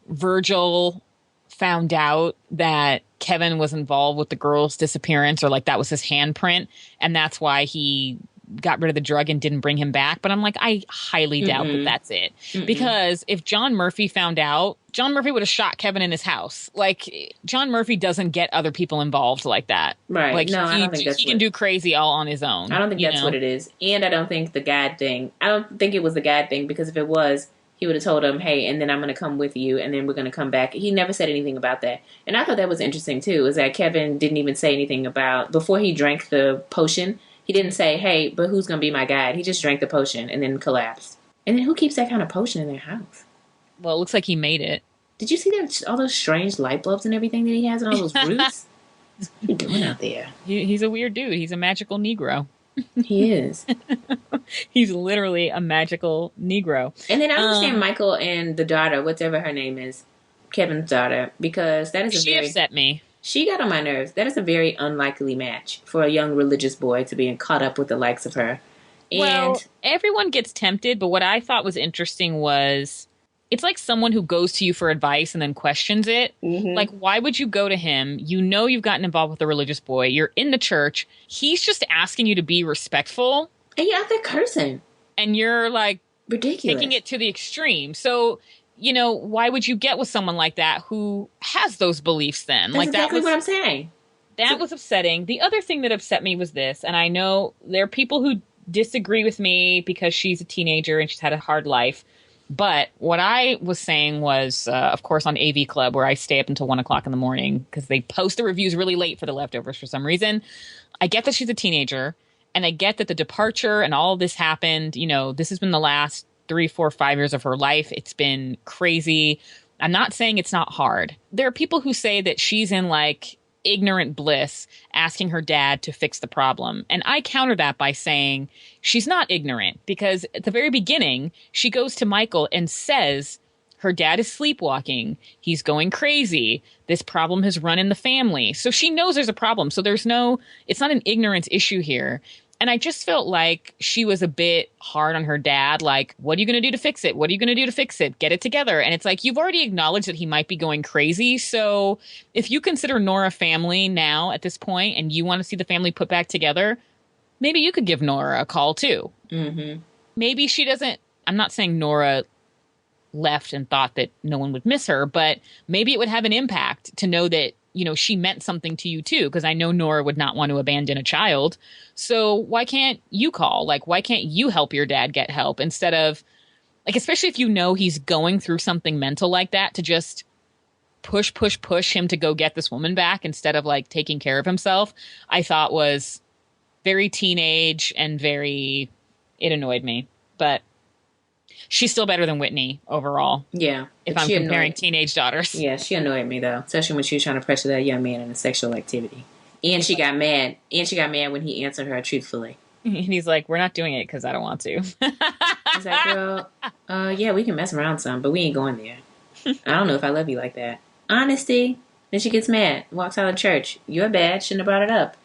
Virgil found out that Kevin was involved with the girl's disappearance or like that was his handprint. And that's why he got rid of the drug and didn't bring him back. But I'm like, I highly doubt that that's it. Because if John Murphy found out, John Murphy would have shot Kevin in his house. Like, John Murphy doesn't get other people involved like that. Right. Like, no, I don't think he can do crazy all on his own. I don't think that's what it is. And I don't think the guide thing, I don't think it was the guide thing because if it was, he would have told him, hey, and then I'm going to come with you and then we're going to come back. He never said anything about that. And I thought that was interesting too, is that Kevin didn't even say anything about, before he drank the potion, he didn't say, hey, but who's going to be my guide? He just drank the potion and then collapsed. And then who keeps that kind of potion in their house? Well, it looks like he made it. Did you see that all those strange light bulbs and everything that he has and all those roots? What's he doing out there? He's a weird dude. He's a magical Negro. He is. He's literally a magical Negro. And then I understand Michael and the daughter, whatever her name is, Kevin's daughter, because that is she upset me. She got on my nerves. That is a very unlikely match for a young religious boy to be caught up with the likes of her. And well, everyone gets tempted, but what I thought was interesting was it's like someone who goes to you for advice and then questions it. Mm-hmm. Like, why would you go to him? You know you've gotten involved with a religious boy. You're in the church. He's just asking you to be respectful. And you're out there cursing. And you're like ridiculous, taking it to the extreme. So, why would you get with someone like that who has those beliefs then? That's exactly what I'm saying. That was upsetting. The other thing that upset me was this, and I know there are people who disagree with me because she's a teenager and she's had a hard life. But what I was saying was, of course, on AV Club, where I stay up until 1 o'clock in the morning because they post the reviews really late for The Leftovers for some reason. I get that she's a teenager, and I get that the departure and all of this happened. This has been the last 3, 4, 5 years of her life. It's been crazy. I'm not saying it's not hard. There are people who say that she's in like ignorant bliss asking her dad to fix the problem. And I counter that by saying she's not ignorant, because at the very beginning, she goes to Michael and says her dad is sleepwalking. He's going crazy. This problem has run in the family. So she knows there's a problem. So it's not an ignorance issue here. And I just felt like she was a bit hard on her dad. Like, what are you going to do to fix it? What are you going to do to fix it? Get it together. And it's like, you've already acknowledged that he might be going crazy. So if you consider Nora family now at this point and you want to see the family put back together, maybe you could give Nora a call too. Mm-hmm. Maybe she doesn't. I'm not saying Nora left and thought that no one would miss her, but maybe it would have an impact to know that, you know, she meant something to you too, because I know Nora would not want to abandon a child. So why can't you call? Like, why can't you help your dad get help instead of, like, especially if you know he's going through something mental like that, to just push him to go get this woman back instead of like taking care of himself, I thought was very teenage and it annoyed me. But she's still better than Whitney overall. Yeah. If I'm comparing teenage daughters. Yeah, she annoyed me though, especially when she was trying to pressure that young man into sexual activity. And she got mad. And she got mad when he answered her truthfully. And he's like, we're not doing it because I don't want to. He's like, girl, yeah, we can mess around some, but we ain't going there. I don't know if I love you like that. Honesty. Then she gets mad, walks out of church. You're bad. Shouldn't have brought it up.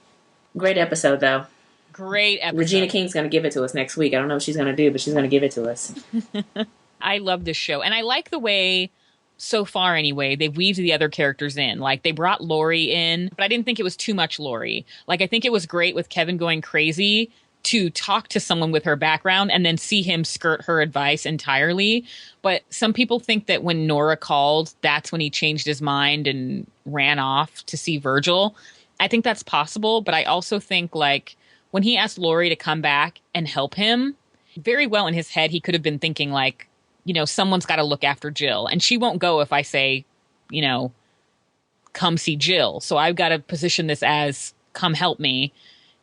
Great episode, though. Great episode. Regina King's going to give it to us next week. I don't know what she's going to do, but she's going to give it to us. I love this show. And I like the way, so far anyway, they've weaved the other characters in. Like, they brought Lori in, but I didn't think it was too much Lori. Like, I think it was great with Kevin going crazy to talk to someone with her background and then see him skirt her advice entirely. But some people think that when Nora called, that's when he changed his mind and ran off to see Virgil. I think that's possible, but I also think, like, when he asked Lori to come back and help him, very well in his head, he could have been thinking, like, you know, someone's got to look after Jill. And she won't go if I say, you know, come see Jill. So I've got to position this as come help me.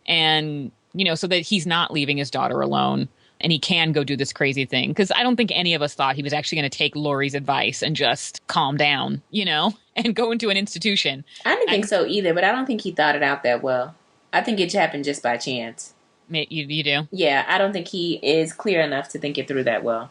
And, you know, so that he's not leaving his daughter alone and he can go do this crazy thing. Because I don't think any of us thought he was actually going to take Lori's advice and just calm down, you know, and go into an institution. I didn't think so either, but I don't think he thought it out that well. I think it happened just by chance. You do? Yeah, I don't think he is clear enough to think it through that well.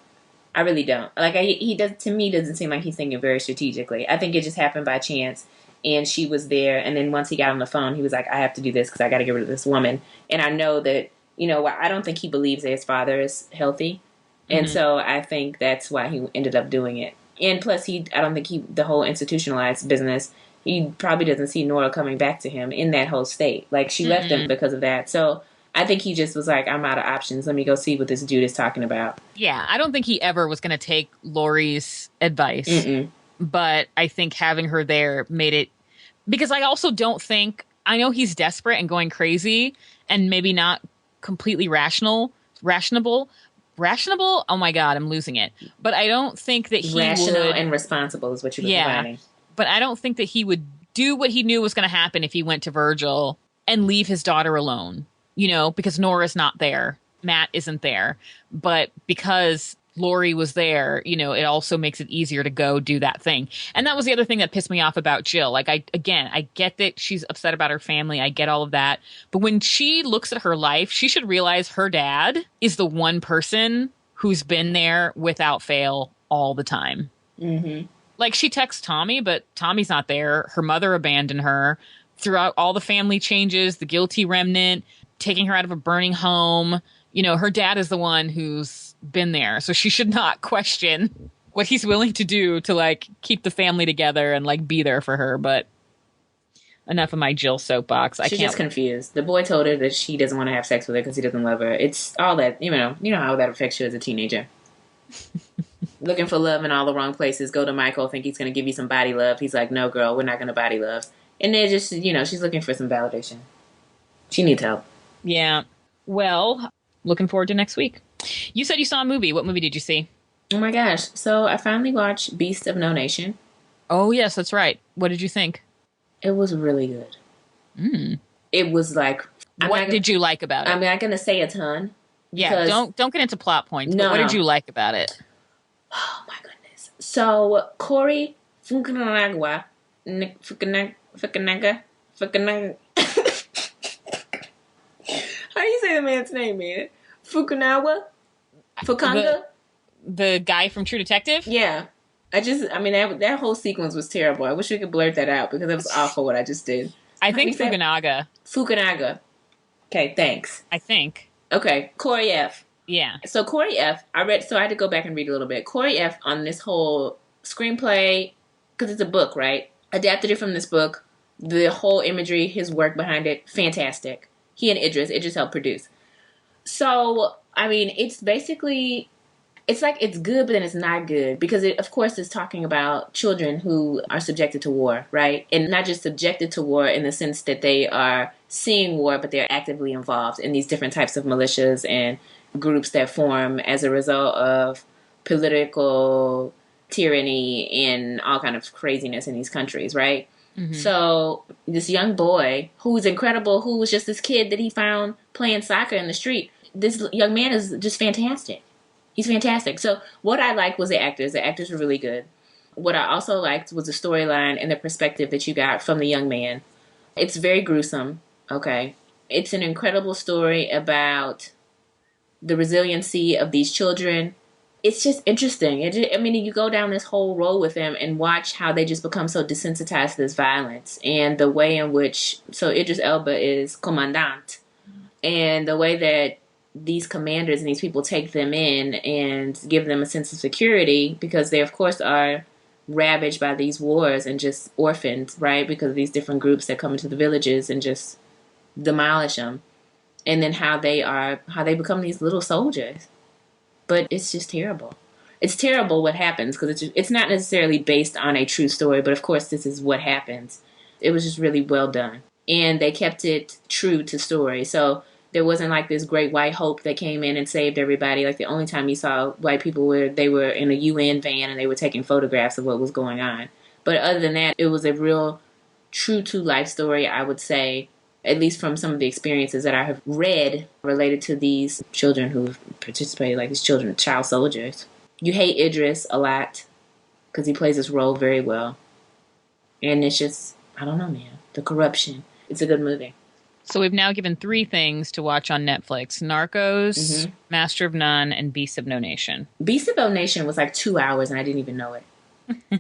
I really don't. Like, he does, to me, doesn't seem like he's thinking very strategically. I think it just happened by chance, and she was there, and then once he got on the phone, he was like, I have to do this because I got to get rid of this woman. And I know that, you know, I don't think he believes that his father is healthy, and so I think that's why he ended up doing it. And plus, I don't think the whole institutionalized business, he probably doesn't see Nora coming back to him in that whole state. Like, she left him because of that. So I think he just was like, I'm out of options. Let me go see what this dude is talking about. Yeah, I don't think he ever was going to take Lori's advice. Mm-mm. But I think having her there made it... Because I also don't think... I know he's desperate and going crazy and maybe not completely rationable. Rationable? Oh my God, I'm losing it. But I don't think that he Rational and responsible is what you're defining. But I don't think that he would do what he knew was going to happen if he went to Virgil and leave his daughter alone. You know, because Nora's not there. Matt isn't there. But because Lori was there, you know, it also makes it easier to go do that thing. And that was the other thing that pissed me off about Jill. Like, I get that she's upset about her family. I get all of that. But when she looks at her life, she should realize her dad is the one person who's been there without fail all the time. Mm-hmm. Like, she texts Tommy, but Tommy's not there. Her mother abandoned her throughout all the family changes, the guilty remnant, taking her out of a burning home. You know, her dad is the one who's been there. So she should not question what he's willing to do to, like, keep the family together and, like, be there for her. But enough of my Jill soapbox. She's just confused. The boy told her that she doesn't want to have sex with her because he doesn't love her. It's all that, you know how that affects you as a teenager. Looking for love in all the wrong places. Go to Michael, think he's going to give you some body love. He's like, no, girl, we're not going to body love. And then just, you know, she's looking for some validation. She needs help. Yeah. Well, looking forward to next week. You said you saw a movie. What movie did you see? Oh my gosh. So I finally watched Beast of No Nation. Oh, yes, that's right. What did you think? It was really good. It was like... What did you like about it? I'm not going to say a ton. Yeah, don't get into plot points. No, but what did you like about it? Oh my goodness. So Corey Fukunaga, Fukunaga. How do you say the man's name, man? Fukanga? The guy from True Detective? Yeah. That whole sequence was terrible. I wish we could blurt that out because it was awful what I just did. I think Fukunaga. Fukunaga. Okay, thanks. I think. Okay, Corey F. Yeah. So Corey F. I had to go back and read a little bit. Corey F. on this whole screenplay, because it's a book, right? Adapted it from this book. The whole imagery, his work behind it, fantastic. He and Idris helped produce. So, I mean, it's basically, it's like it's good, but then it's not good. Because it, of course, is talking about children who are subjected to war, right? And not just subjected to war in the sense that they are seeing war, but they're actively involved in these different types of militias and groups that form as a result of political tyranny and all kind of craziness in these countries, right? Mm-hmm. So this young boy who's incredible, who was just this kid that he found playing soccer in the street. This young man is just fantastic. He's fantastic. So what I liked was the actors. The actors were really good. What I also liked was the storyline and the perspective that you got from the young man. It's very gruesome. Okay. It's an incredible story about the resiliency of these children. It's just interesting. You go down this whole road with them and watch how they just become so desensitized to this violence and the way in which, so Idris Elba is commandant, and the way that these commanders and these people take them in and give them a sense of security because they, of course, are ravaged by these wars and just orphaned, right? Because of these different groups that come into the villages and just demolish them. And then how they become these little soldiers. But it's just terrible. It's terrible what happens because it's not necessarily based on a true story, but of course this is what happens. It was just really well done. And they kept it true to story. So there wasn't like this great white hope that came in and saved everybody. Like the only time you saw white people they were in a UN van and they were taking photographs of what was going on. But other than that, it was a real true to life story, I would say. At least from some of the experiences that I have read related to these children who've participated, like these children, child soldiers. You hate Idris a lot because he plays this role very well. And it's just, I don't know, man. The corruption. It's a good movie. So we've now given 3 things to watch on Netflix. Narcos, Master of None, and Beasts of No Nation. Beasts of No Nation was like 2 hours and I didn't even know it.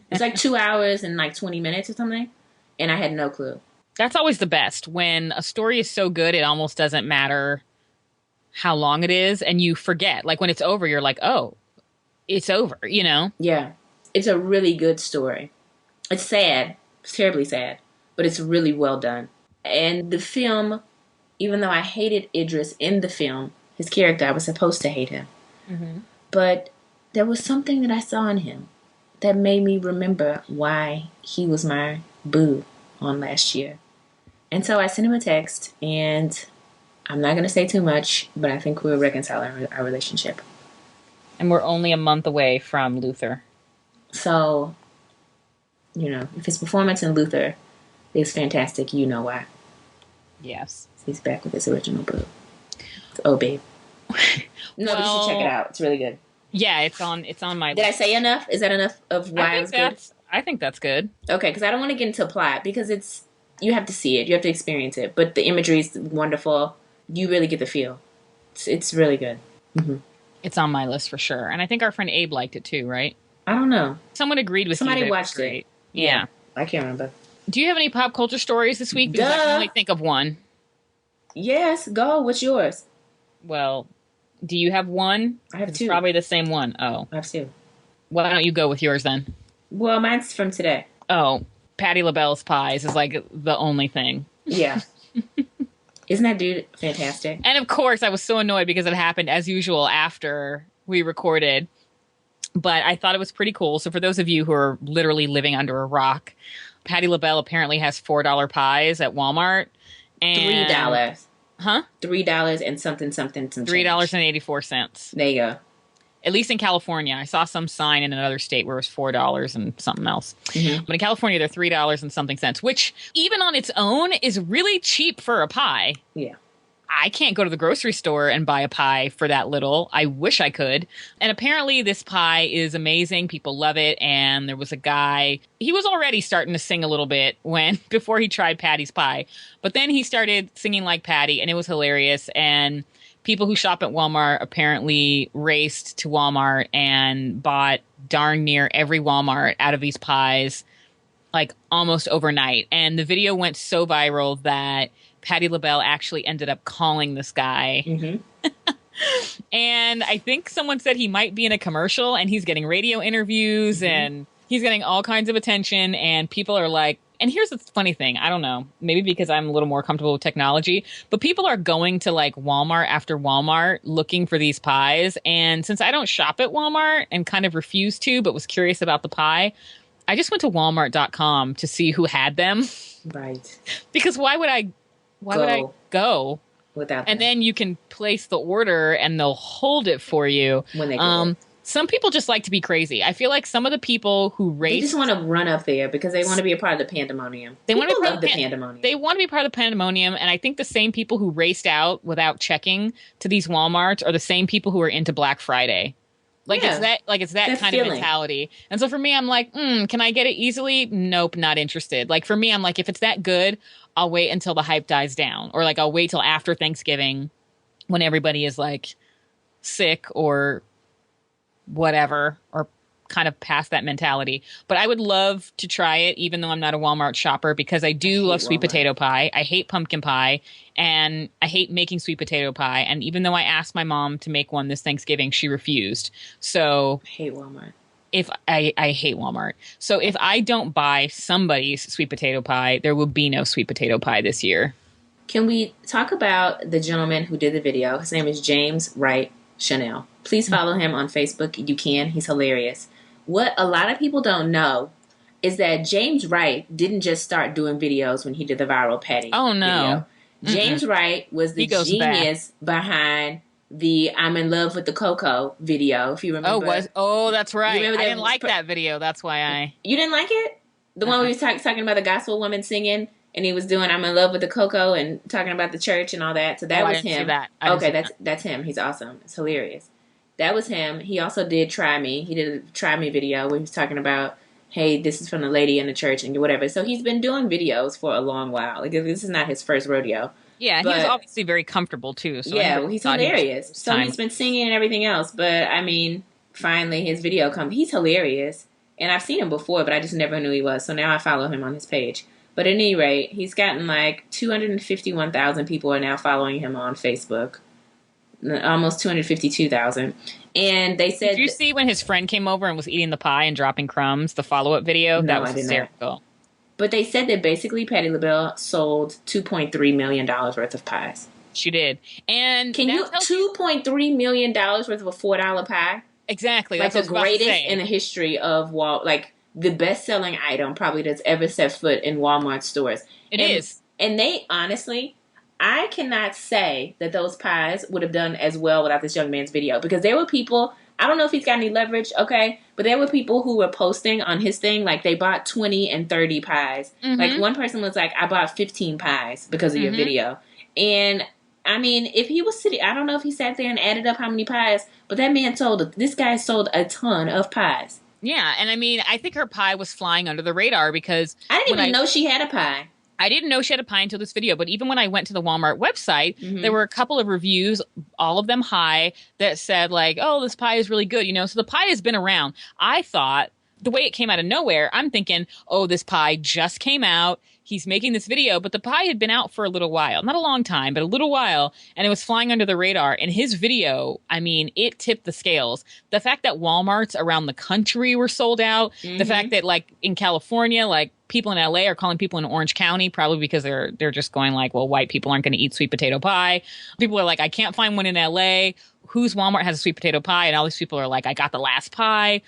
It's like 2 hours and like 20 minutes or something. And I had no clue. That's always the best. When a story is so good, it almost doesn't matter how long it is, and you forget. Like, when it's over, you're like, oh, it's over, you know? Yeah. It's a really good story. It's sad. It's terribly sad. But it's really well done. And the film, even though I hated Idris in the film, his character, I was supposed to hate him. Mm-hmm. But there was something that I saw in him that made me remember why he was my boo on last year. And so I sent him a text, and I'm not going to say too much, but I think we'll reconcile our relationship. And we're only a month away from Luther. So, if his performance in Luther is fantastic, you know why. Yes. He's back with his original boo. Oh, babe. No, but you should check it out. It's really good. Yeah, it's on my list. Did I say enough? Is that enough of why it was good? I think that's good. Okay, because I don't want to get into plot, because you have to see it. You have to experience it. But the imagery is wonderful. You really get the feel. It's really good. Mm-hmm. It's on my list for sure. And I think our friend Abe liked it too, right? I don't know. Someone agreed with Somebody you. Watched it. Yeah. I can't remember. Do you have any pop culture stories this week? Because I can only think of one. Yes, go. What's yours? Well, do you have one? I have 2. It's probably the same one. Oh. I have 2. Why don't you go with yours then? Well, mine's from today. Oh, Patti LaBelle's Pies is like the only thing. Yeah. Isn't that dude fantastic? And of course, I was so annoyed because it happened as usual after we recorded. But I thought it was pretty cool. So for those of you who are literally living under a rock, Patti LaBelle apparently has $4 pies at Walmart. And $3. Huh? $3 and something. $3.84. There you go. At least in California. I saw some sign in another state where it was $4 and something else. Mm-hmm. But in California, they're $3 and something cents, which even on its own is really cheap for a pie. Yeah. I can't go to the grocery store and buy a pie for that little. I wish I could. And apparently this pie is amazing. People love it. And there was a guy, he was already starting to sing a little bit before he tried Patti's pie. But then he started singing like Patti, and it was hilarious. And people who shop at Walmart apparently raced to Walmart and bought darn near every Walmart out of these pies, like almost overnight. And the video went so viral that Patti LaBelle actually ended up calling this guy. Mm-hmm. And I think someone said he might be in a commercial, and he's getting radio interviews, mm-hmm. and he's getting all kinds of attention. And people are like, and here's the funny thing. I don't know, maybe because I'm a little more comfortable with technology, but people are going to like Walmart after Walmart looking for these pies. And since I don't shop at Walmart and kind of refused to, but was curious about the pie, I just went to walmart.com to see who had them. Right. Because why would I go without them? And then you can place the order and they'll hold it for you when they get it. Some people just like to be crazy. I feel like some of the people who race, they just want to run up there because they want to be a part of the pandemonium. They want to love the pandemonium. They want to be part of the pandemonium, and I think the same people who raced out without checking to these Walmarts are the same people who are into Black Friday. Like, yeah. It's that kind of mentality. And so for me, I'm like, can I get it easily? Nope, not interested. Like for me, I'm like, if it's that good, I'll wait until the hype dies down, or like I'll wait till after Thanksgiving when everybody is like sick or whatever, or kind of past that mentality. But I would love to try it, even though I'm not a Walmart shopper, because I love sweet potato pie. I hate pumpkin pie, and I hate making sweet potato pie. And even though I asked my mom to make one this Thanksgiving, she refused. So I hate Walmart. I hate Walmart. So if I don't buy somebody's sweet potato pie, there will be no sweet potato pie this year. Can we talk about the gentleman who did the video? His name is James Wright Chanel. Please follow him on Facebook. You can. He's hilarious. What a lot of people don't know is that James Wright didn't just start doing videos when he did the viral Patti video. Mm-mm. James Wright was the genius behind the I'm in love with the Coco video, if you remember. Oh, that's right. I didn't like that video. That's why You didn't like it? The one where he was talking about the gospel woman singing, and he was doing I'm in love with the Coco and talking about the church and all that. So that was him. That's him. He's awesome. It's hilarious. That was him. He also did Try Me. He did a Try Me video where he was talking about, hey, this is from the lady in the church and whatever. So he's been doing videos for a long while. Like, this is not his first rodeo. Yeah, he was obviously very comfortable too. So yeah, he's hilarious. So he's been singing and everything else. But I mean, finally his video comes. He's hilarious. And I've seen him before, but I just never knew he was. So now I follow him on his page. But at any rate, he's gotten like 251,000 people are now following him on Facebook. Almost 252,000. And they said... Did you see when his friend came over and was eating the pie and dropping crumbs, the follow-up video? No, that was I didn't hysterical. know. But they said that basically Patti LaBelle sold $2.3 million worth of pies. She did. And can you... $2.3 million worth of a $4 pie? Exactly. Like that's the greatest in the history of like the best-selling item probably that's ever set foot in Walmart stores. It is. And they honestly... I cannot say that those pies would have done as well without this young man's video, because there were people, I don't know if he's got any leverage, okay, but there were people who were posting on his thing, like they bought 20 and 30 pies. Mm-hmm. Like one person was like, I bought 15 pies because of your video. And I mean, if he was sitting, I don't know if he sat there and added up how many pies, but that man this guy sold a ton of pies. Yeah, and I mean, I think her pie was flying under the radar because... I didn't even know she had a pie. I didn't know she had a pie until this video, but even when I went to the Walmart website, there were a couple of reviews, all of them high, that said like, oh, this pie is really good, so the pie has been around. I thought, the way it came out of nowhere, I'm thinking, oh, this pie just came out. He's making this video, but the pie had been out for a little while. Not a long time, but a little while, and it was flying under the radar. And his video, I mean, it tipped the scales. The fact that Walmarts around the country were sold out, the fact that, like, in California, like, people in LA are calling people in Orange County, probably because they're just going like, well, white people aren't going to eat sweet potato pie. People are like, I can't find one in LA. Whose Walmart has a sweet potato pie? And all these people are like, I got the last pie.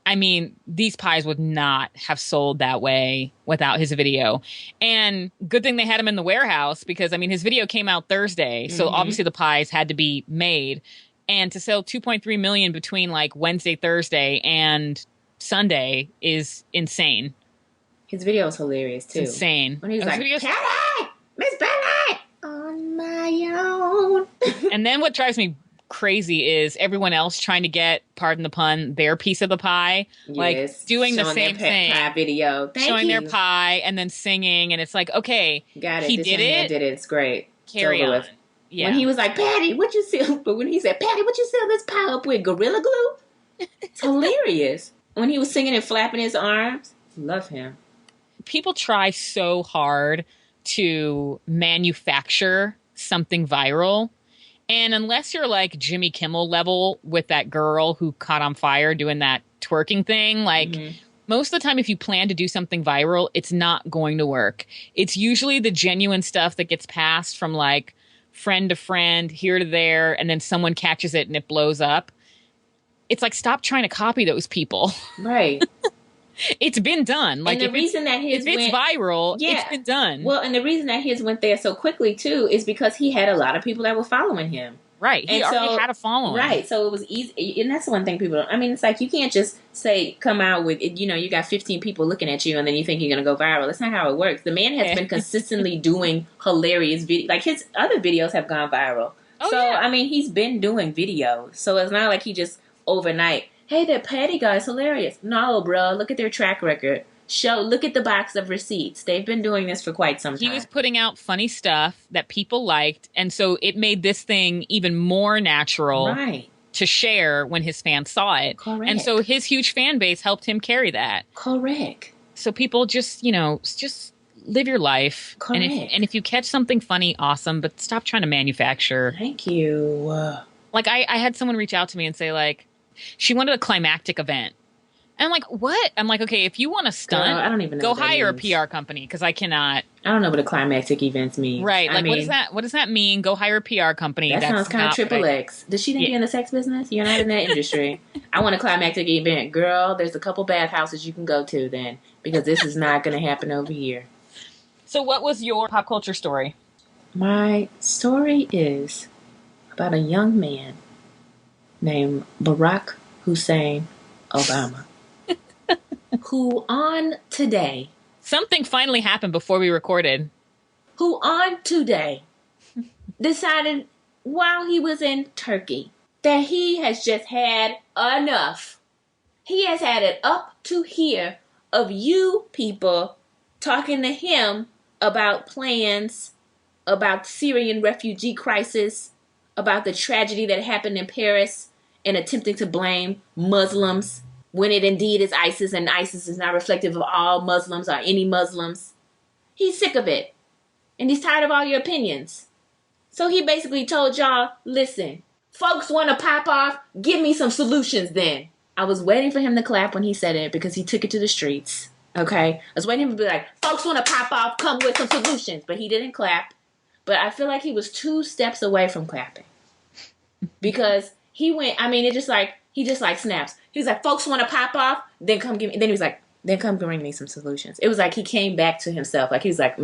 I mean, these pies would not have sold that way without his video. And good thing they had him in the warehouse because, I mean, his video came out Thursday. So obviously the pies had to be made. And to sell 2.3 million between like Wednesday, Thursday, and Sunday is insane. His video was hilarious too. It's insane. When he was like, Patti! Miss Patti! On my own. And then what drives me crazy is everyone else trying to get, pardon the pun, their piece of the pie. Yes. Like doing the same thing. Pie video. Showing their pie and then singing. And it's like, okay, got it. He this did young it. man did it. It's great. Carry on. Yeah. When he was like, Patti, what you seal? But when he said, Patti, what you seal this pie up with? Gorilla glue? It's hilarious. When he was singing and flapping his arms. Love him. People try so hard to manufacture something viral. And unless you're like Jimmy Kimmel level with that girl who caught on fire doing that twerking thing, like most of the time, if you plan to do something viral, it's not going to work. It's usually the genuine stuff that gets passed from like friend to friend, here to there, and then someone catches it and it blows up. It's like, stop trying to copy those people. Right. It's been done. Like, and the reason that his if it's viral, it's been done. Well, and the reason that his went there so quickly too is because he had a lot of people that were following him. Right. He already had a following. Right. So it was easy. And that's one thing people don't. I mean, it's like you can't just come out with, you got 15 people looking at you and then you think you're going to go viral. That's not how it works. The man has been consistently doing hilarious videos. Like his other videos have gone viral. I mean, he's been doing videos. So it's not like he just overnight, hey, that Patti guy's hilarious. No, bro. Look at their track record. Look at the box of receipts. They've been doing this for quite some time. He was putting out funny stuff that people liked, and so it made this thing even more natural to share when his fans saw it. Correct. And so his huge fan base helped him carry that. Correct. So people just live your life. Correct. And if you catch something funny, awesome, but stop trying to manufacture. Thank you. Like I had someone reach out to me and say like, she wanted a climactic event. And I'm like, what? I'm like, okay, if you want a stunt, girl, I don't even know go what that hire means. a PR company because I cannot. I don't know what a climactic events mean. Right. Like, what does that mean? Go hire a PR company. That sounds kind of triple X. Does she think you're in the sex business? You're not in that industry. I want a climactic event. Girl, there's a couple bathhouses you can go to then because this is not going to happen over here. So what was your pop culture story? My story is about a young man named Barack Hussein Obama. Who on today... Something finally happened before we recorded. Who on today decided while he was in Turkey that he has just had enough. He has had it up to here of you people talking to him about plans, about Syrian refugee crisis, about the tragedy that happened in Paris and attempting to blame Muslims when it indeed is ISIS, and ISIS is not reflective of all Muslims or any Muslims. He's sick of it. And he's tired of all your opinions. So he basically told y'all, listen, folks want to pop off, give me some solutions then. I was waiting for him to clap when he said it because he took it to the streets. Okay? I was waiting for him to be like, folks want to pop off, come with some solutions. But he didn't clap. But I feel like he was 2 steps away from clapping. Because he went, I mean, he just snaps. He was like, folks want to pop off, then come give me. Then he was like, then come bring me some solutions. It was like he came back to himself. Like he was like,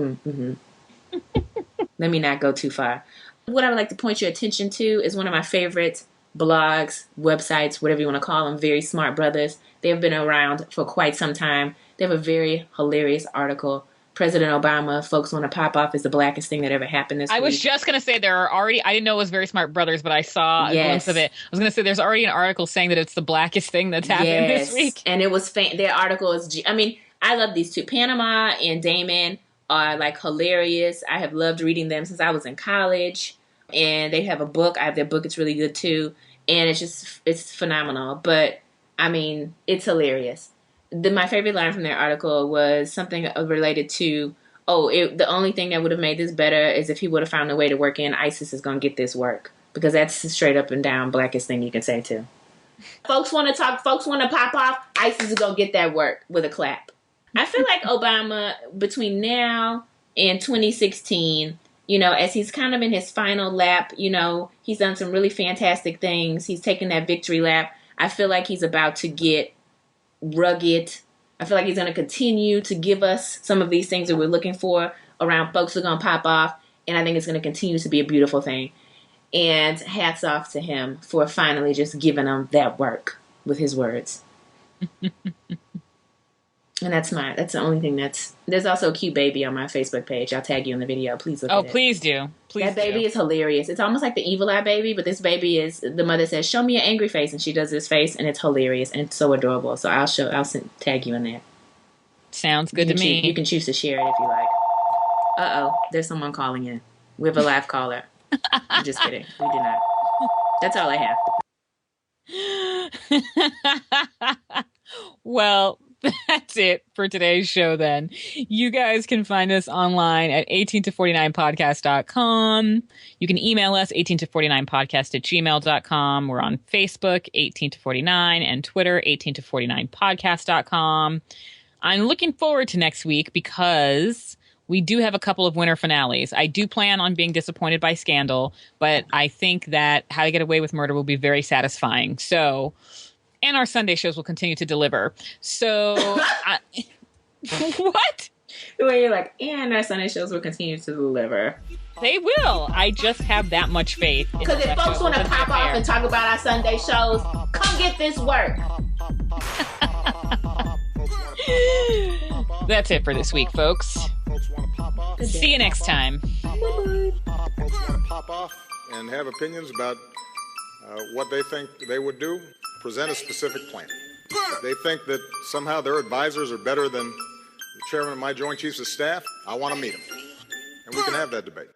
Let me not go too far. What I would like to point your attention to is one of my favorite blogs, websites, whatever you want to call them, Very Smart Brothers. They have been around for quite some time. They have a very hilarious article. President Obama, folks want to pop off, is the blackest thing that ever happened this week. I was just going to say there are already, I didn't know it was Very Smart Brothers, but I saw a glimpse of it. I was going to say there's already an article saying that it's the blackest thing that's happened this week. And it was, their article is, I mean, I love these two. Panama and Damon are like hilarious. I have loved reading them since I was in college. And they have a book. I have their book. It's really good too. And it's phenomenal. But I mean, it's hilarious. My favorite line from their article was something related to, the only thing that would have made this better is if he would have found a way to work in, ISIS is going to get this work. Because that's the straight up and down blackest thing you can say too. Folks want to talk, folks want to pop off, ISIS is going to get that work with a clap. I feel like Obama, between now and 2016, as he's kind of in his final lap, he's done some really fantastic things. He's taken that victory lap. I feel like he's about to get rugged. I feel like he's going to continue to give us some of these things that we're looking for around folks who are going to pop off. And I think it's going to continue to be a beautiful thing. And hats off to him for finally just giving them that work with his words. And that's the only thing there's also a cute baby on my Facebook page. I'll tag you in the video. Please look at it. Oh, please do. Please That baby is hilarious. It's almost like the Evil Eye baby, but this baby is, the mother says, show me your angry face. And she does this face and it's hilarious and it's so adorable. So I'll tag you in there. Sounds good to me. You can choose to share it if you like. Uh-oh, there's someone calling in. We have a live caller. I'm just kidding. We do not. That's all I have. Well, that's it for today's show then. You guys can find us online at 18to49podcast.com. You can email us 18to49podcast@gmail.com. We're on Facebook 18to49 and Twitter 18to49podcast.com. I'm looking forward to next week because we do have a couple of winter finales. I do plan on being disappointed by Scandal, but I think that How to Get Away with Murder will be very satisfying. So, and our Sunday shows will continue to deliver. So, what? The way you're like, and our Sunday shows will continue to deliver. They will. I just have that much faith. Because if folks want to pop off and talk about our Sunday shows, come get this work. That's it for this week, folks. See you next time. Folks want to pop off and have opinions about what they think they would do. Present a specific plan. If they think that somehow their advisors are better than the chairman of my Joint Chiefs of Staff, I want to meet them. And we can have that debate.